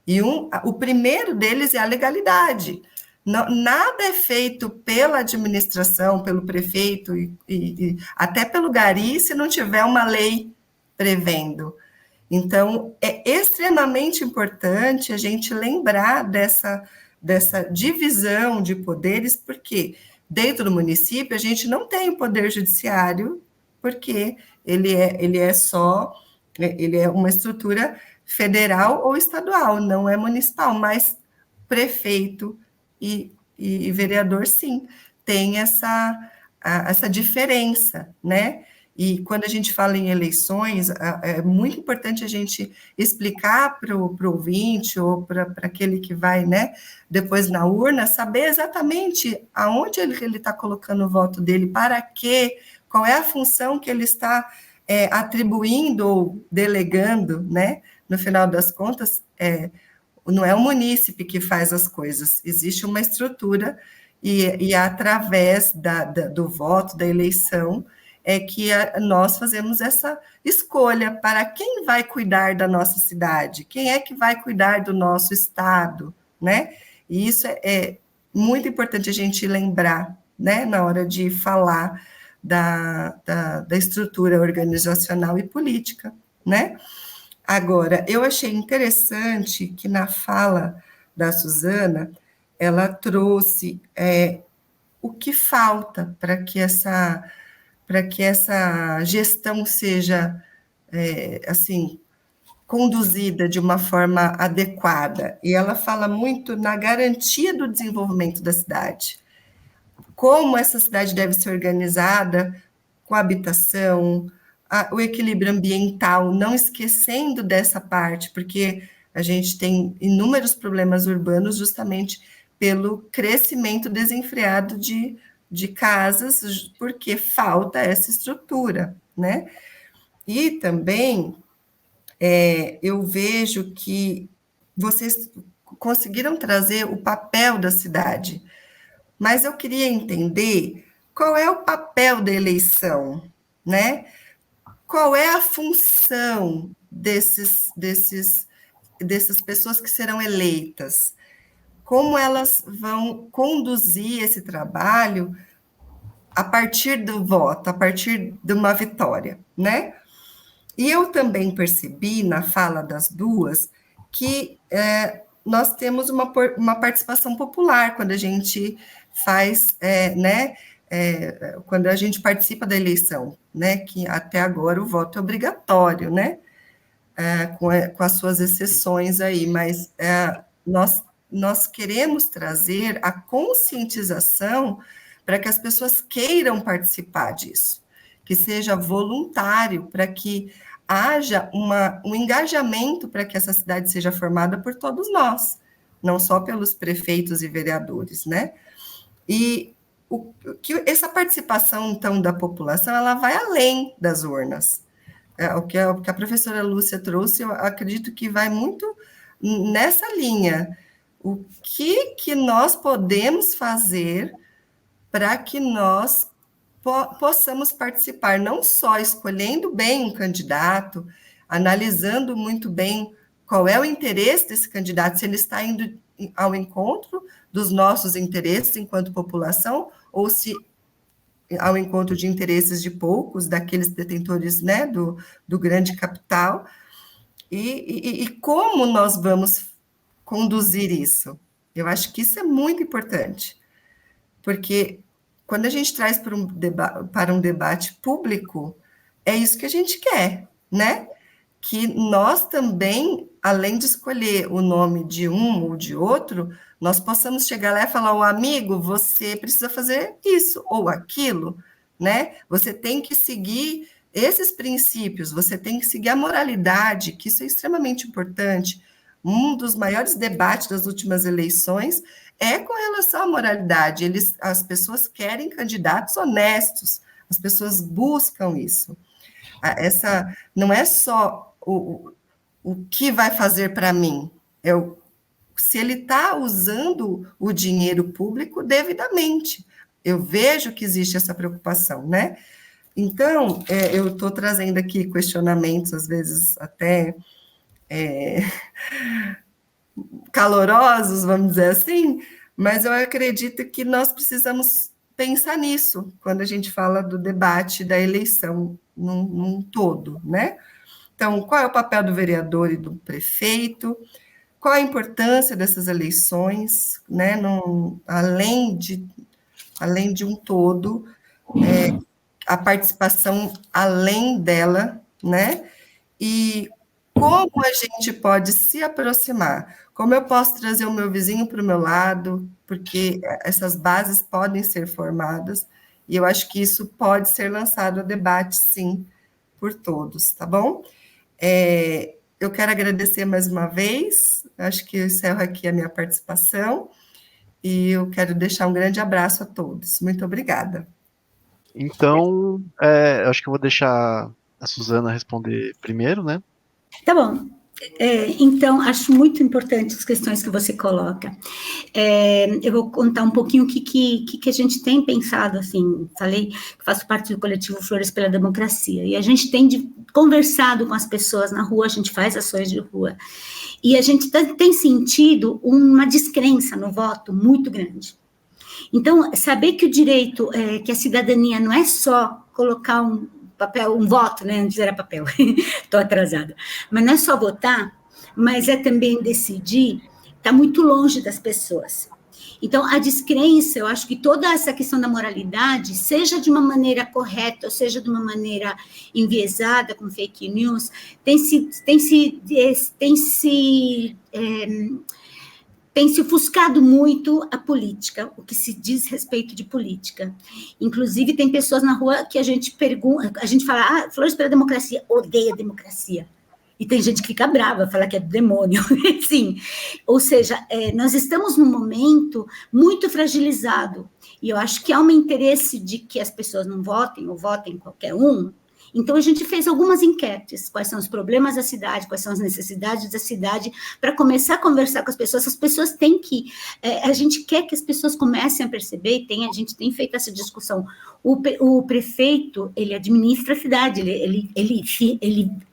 Speaker 4: E o primeiro deles é a legalidade. Nada é feito pela administração, pelo prefeito e até pelo gari, se não tiver uma lei prevendo. Então, é extremamente importante a gente lembrar dessa divisão de poderes, porque dentro do município, a gente não tem o poder judiciário, porque ele é uma estrutura federal ou estadual, não é municipal, mas prefeito e vereador, sim, tem essa diferença, né? E quando a gente fala em eleições, é muito importante a gente explicar para o ouvinte ou para aquele que vai, né, depois na urna, saber exatamente aonde ele está colocando o voto dele, para quê, qual é a função que ele está atribuindo ou delegando, né? No final das contas, não é o munícipe que faz as coisas, existe uma estrutura e através do voto, da eleição, é que nós fazemos essa escolha para quem vai cuidar da nossa cidade, quem é que vai cuidar do nosso estado, né? E isso é muito importante a gente lembrar, né, na hora de falar da estrutura organizacional e política, né? Agora, eu achei interessante que na fala da Suzana, ela trouxe o que falta para que essa gestão seja, assim, conduzida de uma forma adequada. E ela fala muito na garantia do desenvolvimento da cidade. Como essa cidade deve ser organizada com a habitação, o equilíbrio ambiental, não esquecendo dessa parte, porque a gente tem inúmeros problemas urbanos justamente pelo crescimento desenfreado de casas, porque falta essa estrutura, né? E também eu vejo que vocês conseguiram trazer o papel da cidade, mas eu queria entender qual é o papel da eleição, né? Qual é a função dessas pessoas que serão eleitas? Como elas vão conduzir esse trabalho a partir do voto, a partir de uma vitória, né? E eu também percebi na fala das duas que nós temos uma participação popular quando a gente faz, né? Quando a gente participa da eleição, né? Que até agora o voto é obrigatório, né? Com as suas exceções aí, mas nós queremos trazer a conscientização para que as pessoas queiram participar disso, que seja voluntário, para que haja um engajamento para que essa cidade seja formada por todos nós, não só pelos prefeitos e vereadores, né? E que essa participação, então, da população, ela vai além das urnas. O que a professora Lúcia trouxe, eu acredito que vai muito nessa linha. O que nós podemos fazer para que nós possamos participar, não só escolhendo bem um candidato, analisando muito bem qual é o interesse desse candidato, se ele está indo ao encontro dos nossos interesses enquanto população, ou se ao encontro de interesses de poucos, daqueles detentores, né, do grande capital, e como nós vamos conduzir isso. Eu acho que isso é muito importante, porque quando a gente traz para um debate público, é isso que a gente quer, né? Que nós também, além de escolher o nome de um ou de outro, nós possamos chegar lá e falar, ô amigo, você precisa fazer isso ou aquilo, né? Você tem que seguir esses princípios, você tem que seguir a moralidade, que isso é extremamente importante. Um dos maiores debates das últimas eleições é com relação à moralidade. As pessoas querem candidatos honestos, as pessoas buscam isso. Não é só o que vai fazer para mim, se ele está usando o dinheiro público devidamente. Eu vejo que existe essa preocupação, né? Então, eu estou trazendo aqui questionamentos, às vezes até calorosos, vamos dizer assim, mas eu acredito que nós precisamos pensar nisso quando a gente fala do debate da eleição num todo, né? Então, qual é o papel do vereador e do prefeito? Qual a importância dessas eleições, né? Além além de um todo, a participação além dela, né? E como a gente pode se aproximar? Como eu posso trazer o meu vizinho para o meu lado? Porque essas bases podem ser formadas, e eu acho que isso pode ser lançado a debate, sim, por todos, tá bom? Eu quero agradecer mais uma vez, acho que eu encerro aqui a minha participação, e eu quero deixar um grande abraço a todos. Muito obrigada.
Speaker 1: Então, eu acho que eu vou deixar a Suzana responder primeiro, né?
Speaker 2: Tá bom. Então, acho muito importante as questões que você coloca. Eu vou contar um pouquinho o que a gente tem pensado, assim, falei que faço parte do coletivo Flores pela Democracia, e a gente tem conversado com as pessoas na rua, a gente faz ações de rua, e a gente tem sentido uma descrença no voto muito grande. Então, saber que o direito, que a cidadania não é só colocar um papel, um voto, né? Antes era papel, estou atrasada. Mas não é só votar, mas é também decidir, está muito longe das pessoas. Então, a descrença, eu acho que toda essa questão da moralidade, seja de uma maneira correta, ou seja de uma maneira enviesada, com fake news, tem se ofuscado muito a política, o que se diz respeito de política. Inclusive, tem pessoas na rua que a gente pergunta, a gente fala, Flores pela Democracia, odeia a democracia. E tem gente que fica brava, fala que é demônio. Sim. Ou seja, nós estamos num momento muito fragilizado, e eu acho que há um interesse de que as pessoas não votem, ou votem qualquer um. Então, a gente fez algumas enquetes, quais são os problemas da cidade, quais são as necessidades da cidade, para começar a conversar com as pessoas têm que, a gente quer que as pessoas comecem a perceber, a gente tem feito essa discussão, o prefeito, ele administra a cidade, ele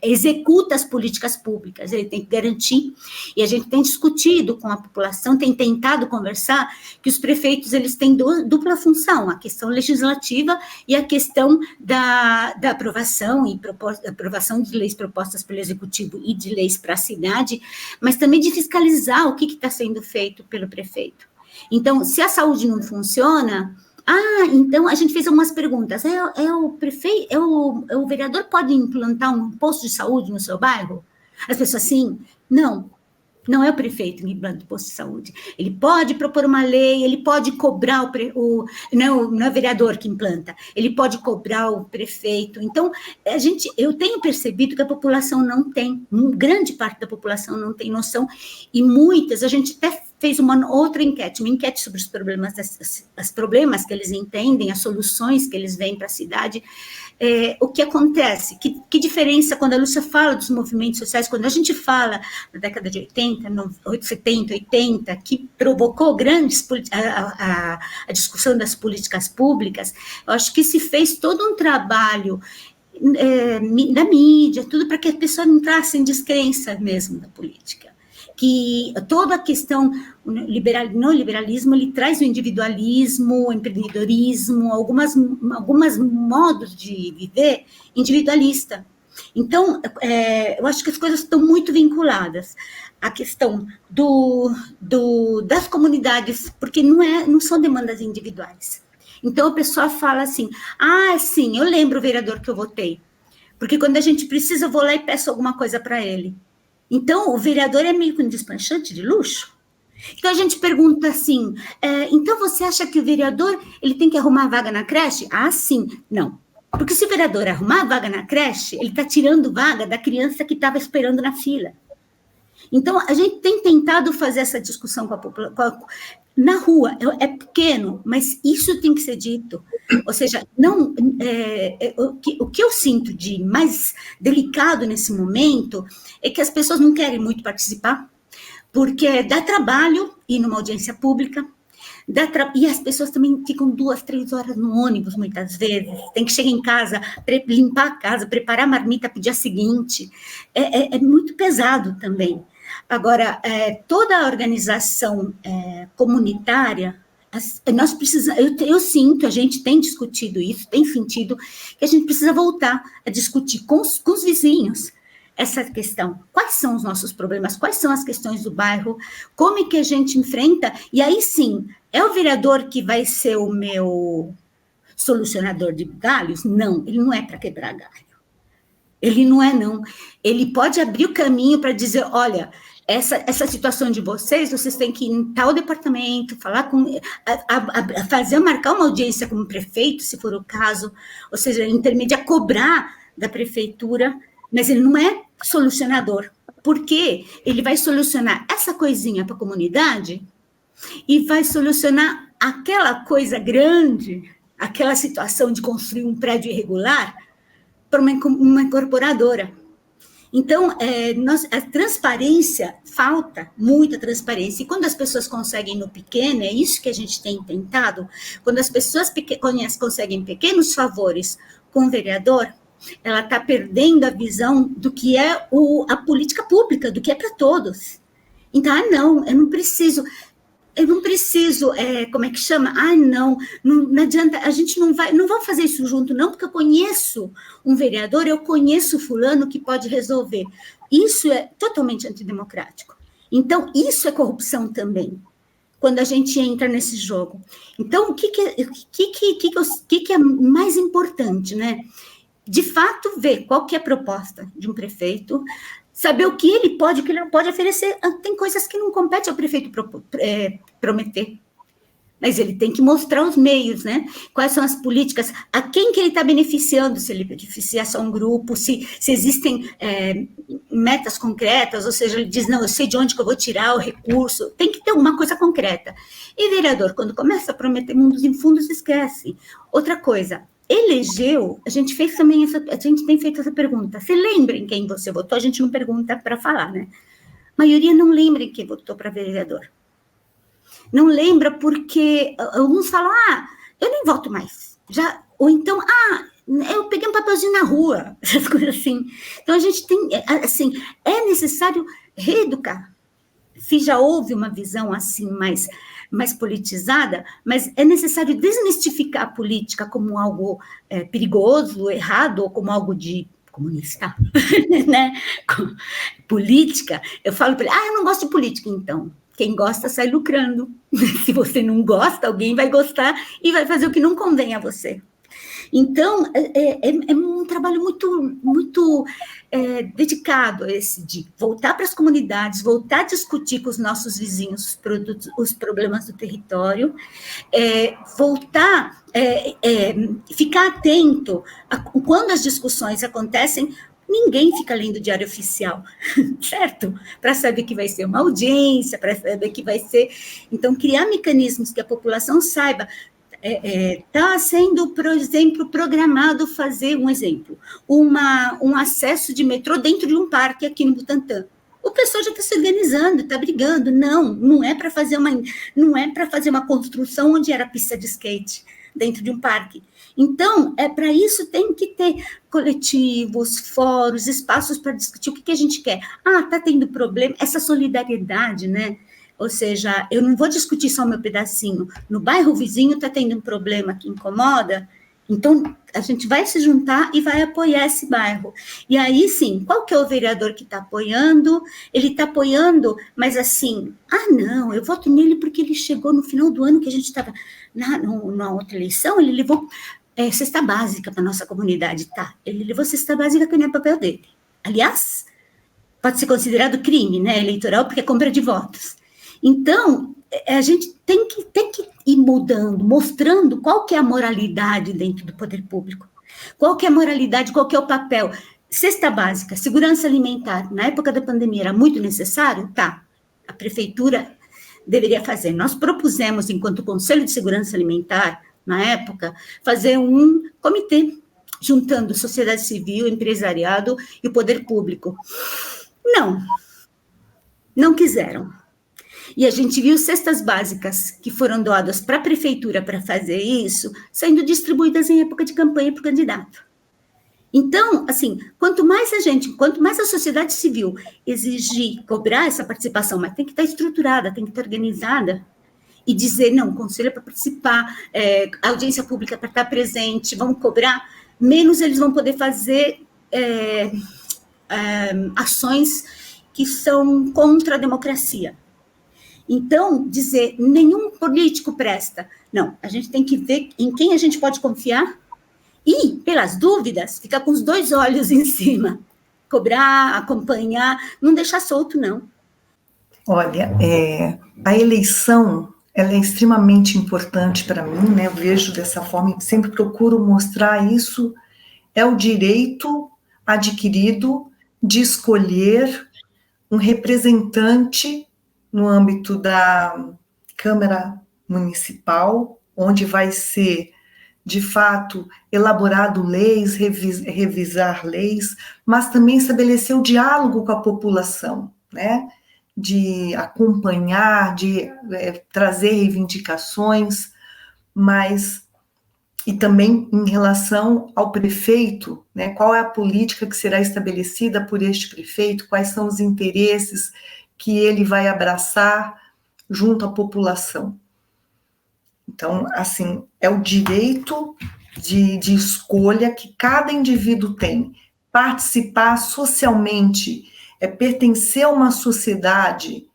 Speaker 2: executa as políticas públicas, ele tem que garantir, e a gente tem discutido com a população, tem tentado conversar, que os prefeitos, eles têm dupla função, a questão legislativa e a questão da aprovação de leis propostas pelo Executivo e de leis para a cidade, mas também de fiscalizar o que está sendo feito pelo prefeito. Então, se a saúde não funciona, então a gente fez algumas perguntas, o vereador pode implantar um posto de saúde no seu bairro? As pessoas, sim, não é o prefeito que implanta o posto de saúde. Ele pode propor uma lei, ele pode cobrar não é o vereador que implanta, ele pode cobrar o prefeito. Então, eu tenho percebido que a população não tem, grande parte da população não tem noção, e muitas, a gente até fez uma outra enquete, sobre os problemas, os problemas que eles entendem, as soluções que eles veem para a cidade. O que acontece? Que diferença quando a Lúcia fala dos movimentos sociais, quando a gente fala na década de 70, 80, que provocou a discussão das políticas públicas, eu acho que se fez todo um trabalho da mídia, tudo para que a pessoa não entrasse em descrença mesmo da política. Que toda a questão no liberalismo, ele traz o individualismo, o empreendedorismo, algumas modos de viver individualista. Então, eu acho que as coisas estão muito vinculadas. A questão das comunidades, porque não são demandas individuais. Então, a pessoa fala assim, sim, eu lembro o vereador que eu votei, porque quando a gente precisa, eu vou lá e peço alguma coisa para ele. Então, o vereador é meio que um despachante de luxo. Então, a gente pergunta assim, então você acha que o vereador ele tem que arrumar vaga na creche? Sim. Não. Porque se o vereador arrumar vaga na creche, ele está tirando vaga da criança que estava esperando na fila. Então, a gente tem tentado fazer essa discussão com a população. Na rua, é pequeno, mas isso tem que ser dito. Ou seja, o que eu sinto de mais delicado nesse momento é que as pessoas não querem muito participar, porque dá trabalho ir numa audiência pública, e as pessoas também ficam 2, 3 horas no ônibus, muitas vezes, tem que chegar em casa, limpar a casa, preparar a marmita para o dia seguinte, é muito pesado também. Agora, toda a organização comunitária, nós precisamos, eu sinto, a gente tem discutido isso, tem sentido que a gente precisa voltar a discutir com os vizinhos, essa questão. Quais são os nossos problemas? Quais são as questões do bairro? Como é que a gente enfrenta? E aí, sim, é o vereador que vai ser o meu solucionador de galhos? Não, ele não é para quebrar galho. Ele não é, não. Ele pode abrir o caminho para dizer, olha, essa situação de vocês têm que ir em tal departamento, falar com, marcar uma audiência com o prefeito, se for o caso, ou seja, intermediar, cobrar da prefeitura, mas ele não é solucionador, porque ele vai solucionar essa coisinha para a comunidade e vai solucionar aquela coisa grande, aquela situação de construir um prédio irregular para uma incorporadora. Então, a transparência, falta muita transparência, e quando as pessoas conseguem no pequeno, é isso que a gente tem tentado, quando as pessoas conseguem pequenos favores com o vereador, ela está perdendo a visão do que é a política pública, do que é para todos. Então, não, eu não preciso, como é que chama? Não adianta, a gente não vai fazer isso junto, não, porque eu conheço um vereador, eu conheço fulano que pode resolver. Isso é totalmente antidemocrático. Então, isso é corrupção também, quando a gente entra nesse jogo. Então, o que é mais importante, né? De fato, ver qual que é a proposta de um prefeito, saber o que ele pode, o que ele não pode oferecer. Tem coisas que não compete ao prefeito prometer, mas ele tem que mostrar os meios, né? Quais são as políticas, a quem que ele está beneficiando, se ele beneficia só um grupo, se existem metas concretas, ou seja, ele diz, não, eu sei de onde que eu vou tirar o recurso, tem que ter alguma coisa concreta. E vereador, quando começa a prometer mundos e fundos, esquece. Outra coisa, elegeu, a gente tem feito essa pergunta, se lembra em quem você votou? A gente não pergunta para falar, né? A maioria não lembra em quem votou para vereador. Não lembra porque alguns falam, eu nem voto mais. Ou então, eu peguei um papelzinho na rua, essas coisas assim. Então, a gente tem, assim, é necessário reeducar. Se já houve uma visão assim mais politizada, mas é necessário desmistificar a política como algo perigoso, errado, ou como algo de comunista, né? Política, eu falo para ele, eu não gosto de política, então. Quem gosta sai lucrando. Se você não gosta, alguém vai gostar e vai fazer o que não convém a você. Então, é um trabalho muito dedicado a esse de voltar para as comunidades, voltar a discutir com os nossos vizinhos os problemas do território, ficar atento a quando as discussões acontecem. Ninguém fica lendo o Diário Oficial, certo? Para saber que vai ser uma audiência, para saber que vai ser... Então, criar mecanismos que a população saiba. Está sendo, por exemplo, programado fazer, um acesso de metrô dentro de um parque aqui no Butantã. O pessoal já está se organizando, está brigando. Não é para fazer uma construção onde era pista de skate, dentro de um parque. Então, para isso tem que ter coletivos, fóruns, espaços para discutir o que a gente quer. Está tendo problema, essa solidariedade, né? Ou seja, eu não vou discutir só o meu pedacinho. No bairro vizinho está tendo um problema que incomoda, então a gente vai se juntar e vai apoiar esse bairro. E aí, sim, qual que é o vereador que está apoiando? Ele está apoiando, mas assim, não, eu voto nele porque ele chegou no final do ano que a gente estava na outra eleição, ele levou cesta básica para a nossa comunidade, tá? Ele levou cesta básica que não é papel dele. Aliás, pode ser considerado crime, né, eleitoral, porque é compra de votos. Então, a gente tem que ir mudando, mostrando qual que é a moralidade dentro do poder público. Qual que é a moralidade, qual que é o papel. Cesta básica, segurança alimentar, na época da pandemia era muito necessário? Tá, a prefeitura deveria fazer. Nós propusemos, enquanto Conselho de Segurança Alimentar, na época, fazer um comitê, juntando sociedade civil, empresariado e o poder público. Não quiseram. E a gente viu cestas básicas que foram doadas para a prefeitura para fazer isso, sendo distribuídas em época de campanha para o candidato. Então, assim, quanto mais a sociedade civil exigir, cobrar essa participação, mas tem que estar estruturada, tem que estar organizada, e dizer, não, o conselho é para participar, a audiência pública é para estar presente, vamos cobrar, menos eles vão poder fazer ações que são contra a democracia. Então, dizer nenhum político presta. Não, a gente tem que ver em quem a gente pode confiar e, pelas dúvidas, ficar com os 2 olhos em cima. Cobrar, acompanhar, não deixar solto, não.
Speaker 3: Olha, a eleição, ela é extremamente importante para mim, né? Eu vejo dessa forma, sempre procuro mostrar isso, é o direito adquirido de escolher um representante no âmbito da Câmara Municipal, onde vai ser, de fato, elaborado leis, revisar leis, mas também estabelecer o diálogo com a população, né? De acompanhar, de trazer reivindicações, mas e também em relação ao prefeito, né? Qual é a política que será estabelecida por este prefeito, quais são os interesses que ele vai abraçar junto à população. Então, assim, é o direito de escolha que cada indivíduo tem, participar socialmente, pertencer a uma sociedade,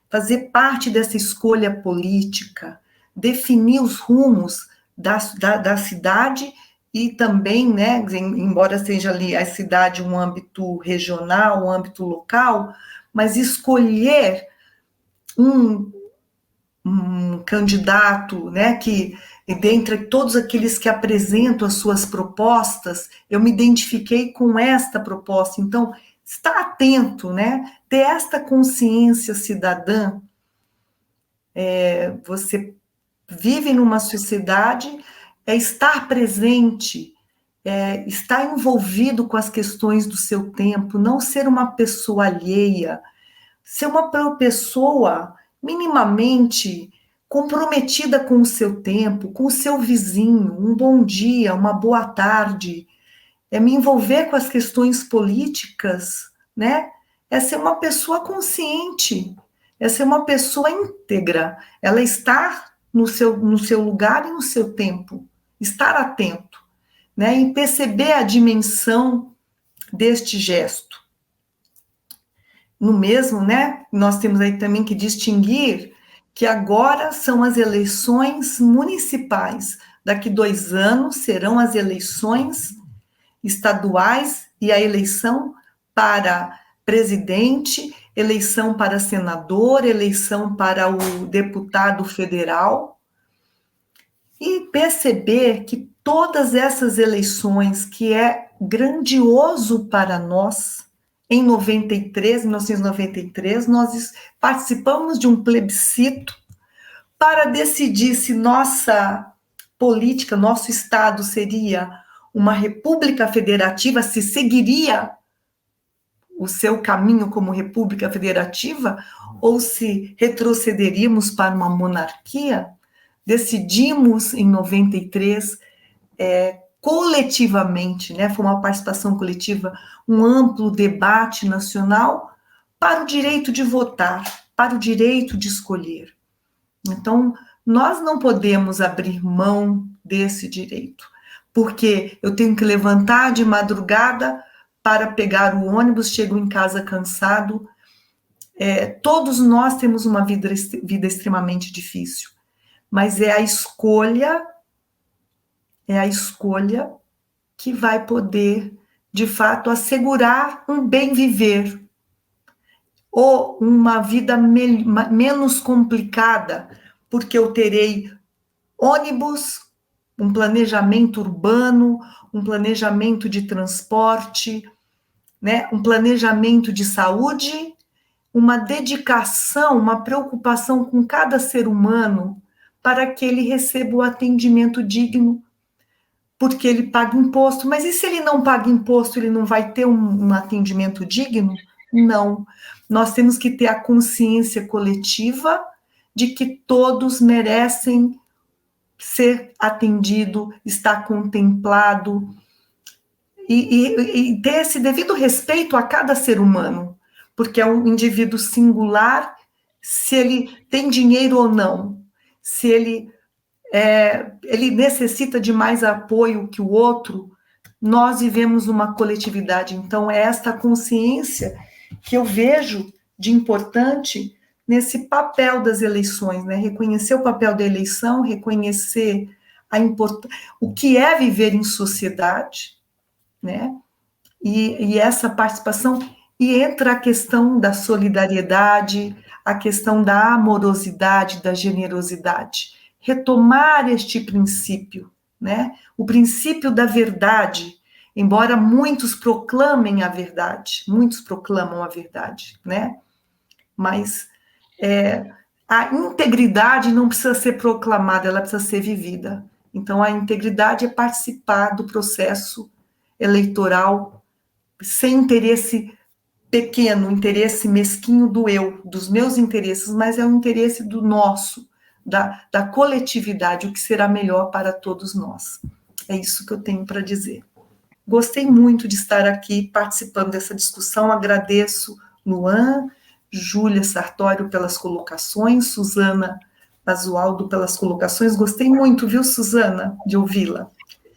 Speaker 3: fazer parte dessa escolha política, definir os rumos da cidade e também, né, embora seja ali a cidade um âmbito regional, um âmbito local, mas escolher um candidato, né, que dentre todos aqueles que apresentam as suas propostas, eu me identifiquei com esta proposta. Então, estar atento, né, ter esta consciência cidadã, você vive numa sociedade, estar presente, estar envolvido com as questões do seu tempo, não ser uma pessoa alheia, ser uma pessoa minimamente comprometida com o seu tempo, com o seu vizinho, um bom dia, uma boa tarde, me envolver com as questões políticas, né? É ser uma pessoa consciente, é ser uma pessoa íntegra, ela estar no seu lugar e no seu tempo, estar atento, né? E perceber a dimensão deste gesto. No mesmo, né? Nós temos aí também que distinguir que agora são as eleições municipais. Daqui 2 anos serão as eleições estaduais e a eleição para presidente, eleição para senador, eleição para o deputado federal. E perceber que todas essas eleições, que é grandioso para nós, em 1993, nós participamos de um plebiscito para decidir se nossa política, nosso Estado seria uma república federativa, se seguiria o seu caminho como república federativa, ou se retrocederíamos para uma monarquia. Decidimos em 93, coletivamente, né, foi uma participação coletiva, um amplo debate nacional para o direito de votar, para o direito de escolher. Então, nós não podemos abrir mão desse direito, porque eu tenho que levantar de madrugada para pegar o ônibus, chego em casa cansado. Todos nós temos uma vida extremamente difícil, mas é a escolha que vai poder, de fato, assegurar um bem viver, ou uma vida menos complicada, porque eu terei ônibus, um planejamento urbano, um planejamento de transporte, né, um planejamento de saúde, uma dedicação, uma preocupação com cada ser humano para que ele receba o atendimento digno, porque ele paga imposto. Mas e se ele não paga imposto, ele não vai ter um atendimento digno? Não. Nós temos que ter a consciência coletiva de que todos merecem ser atendido, estar contemplado e ter esse devido respeito a cada ser humano, porque é um indivíduo singular, se ele tem dinheiro ou não, se ele necessita de mais apoio que o outro, nós vivemos uma coletividade. Então, é esta consciência que eu vejo de importante nesse papel das eleições, né? Reconhecer o papel da eleição, reconhecer o que é viver em sociedade, né? E essa participação, e entra a questão da solidariedade, a questão da amorosidade, da generosidade. Retomar este princípio, né? O princípio da verdade, embora muitos proclamem a verdade, muitos proclamam a verdade, né? Mas a integridade não precisa ser proclamada, ela precisa ser vivida. Então, a integridade é participar do processo eleitoral sem interesse pequeno, interesse mesquinho do eu, dos meus interesses, mas é o interesse do nosso, da coletividade, o que será melhor para todos nós. É isso que eu tenho para dizer. Gostei muito de estar aqui participando dessa discussão, agradeço Luan, Júlia Sartório pelas colocações, Suzana Basualdo pelas colocações. Gostei muito, viu, Suzana, de ouvi-la.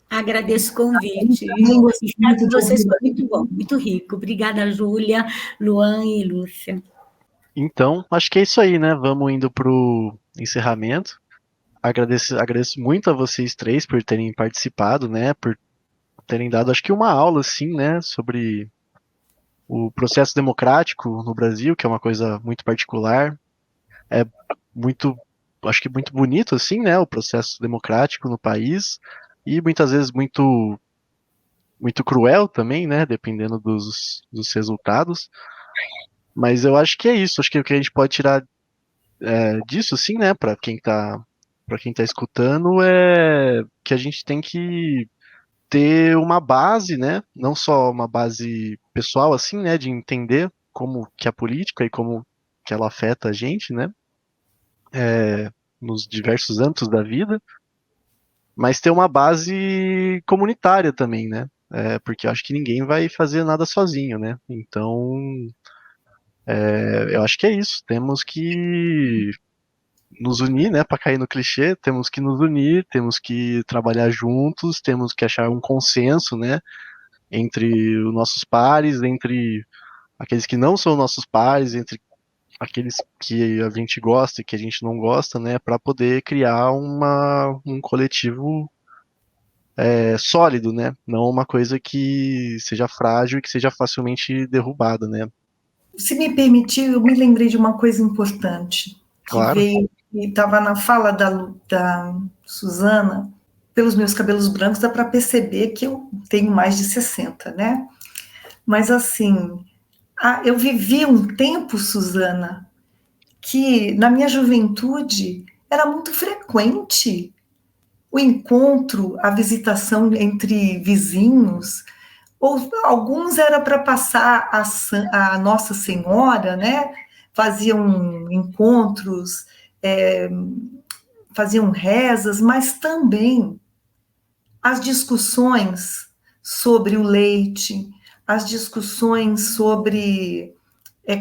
Speaker 2: Agradeço o convite.
Speaker 3: O
Speaker 2: estado de vocês foi muito bom, muito rico. Obrigada, Júlia, Luan e Lúcia.
Speaker 1: Então, acho que é isso aí, né? Vamos indo para o encerramento. Agradeço muito a vocês três por terem participado, né? Por terem dado, acho que uma aula, assim, né? Sobre o processo democrático no Brasil, que é uma coisa muito particular. É muito, acho que muito bonito, assim, né? O processo democrático no país. E muitas vezes muito cruel também, né? Dependendo dos resultados. Mas eu acho que é isso. Acho que o que a gente pode tirar disso, sim, né? Para quem tá escutando, é que a gente tem que ter uma base, né? Não só uma base pessoal, assim, né? De entender como que a política e como que ela afeta a gente, né? Nos diversos âmbitos da vida, mas ter uma base comunitária também, né? Porque eu acho que ninguém vai fazer nada sozinho, né? Então, eu acho que é isso. Temos que nos unir, né? Para cair no clichê, temos que nos unir, temos que trabalhar juntos, temos que achar um consenso, né? Entre os nossos pares, entre aqueles que não são nossos pares, entre aqueles que a gente gosta e que a gente não gosta, né? Para poder criar um coletivo sólido, né? Não uma coisa que seja frágil e que seja facilmente derrubada, né?
Speaker 3: Se me permitir, eu me lembrei de uma coisa importante que
Speaker 1: Claro.
Speaker 3: veio e estava na fala da Suzana. Pelos meus cabelos brancos dá para perceber que eu tenho mais de 60, né? Mas assim, eu vivi um tempo, Suzana, que na minha juventude era muito frequente o encontro, a visitação entre vizinhos, ou alguns era para passar a Nossa Senhora, né? Faziam encontros, faziam rezas, mas também as discussões sobre o leite, as discussões sobre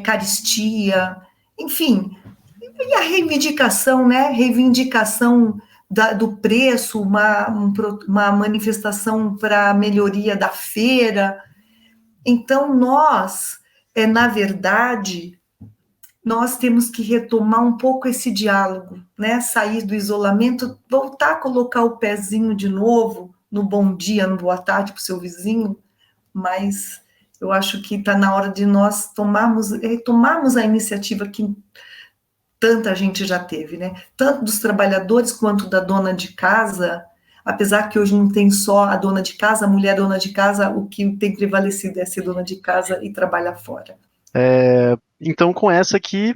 Speaker 3: caristia, enfim, e a reivindicação, né? Reivindicação do preço, uma manifestação para a melhoria da feira. Então, nós, na verdade, nós temos que retomar um pouco esse diálogo, né? Sair do isolamento, voltar a colocar o pezinho de novo no bom dia, no boa tarde para o seu vizinho, mas eu acho que está na hora de nós retomarmos a iniciativa que tanta gente já teve, né? Tanto dos trabalhadores quanto da dona de casa, apesar que hoje não tem só a dona de casa, a mulher dona de casa, o que tem prevalecido é ser dona de casa e trabalhar fora.
Speaker 1: Então, com essa aqui,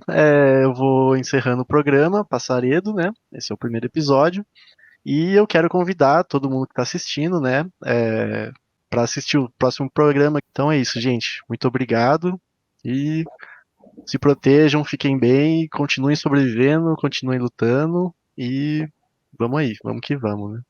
Speaker 1: eu vou encerrando o programa Passaredo, né? Esse é o primeiro episódio. E eu quero convidar todo mundo que está assistindo, né? Para assistir o próximo programa. Então é isso, gente. Muito obrigado. E se protejam, fiquem bem, continuem sobrevivendo, continuem lutando. E vamos aí, vamos que vamos, né?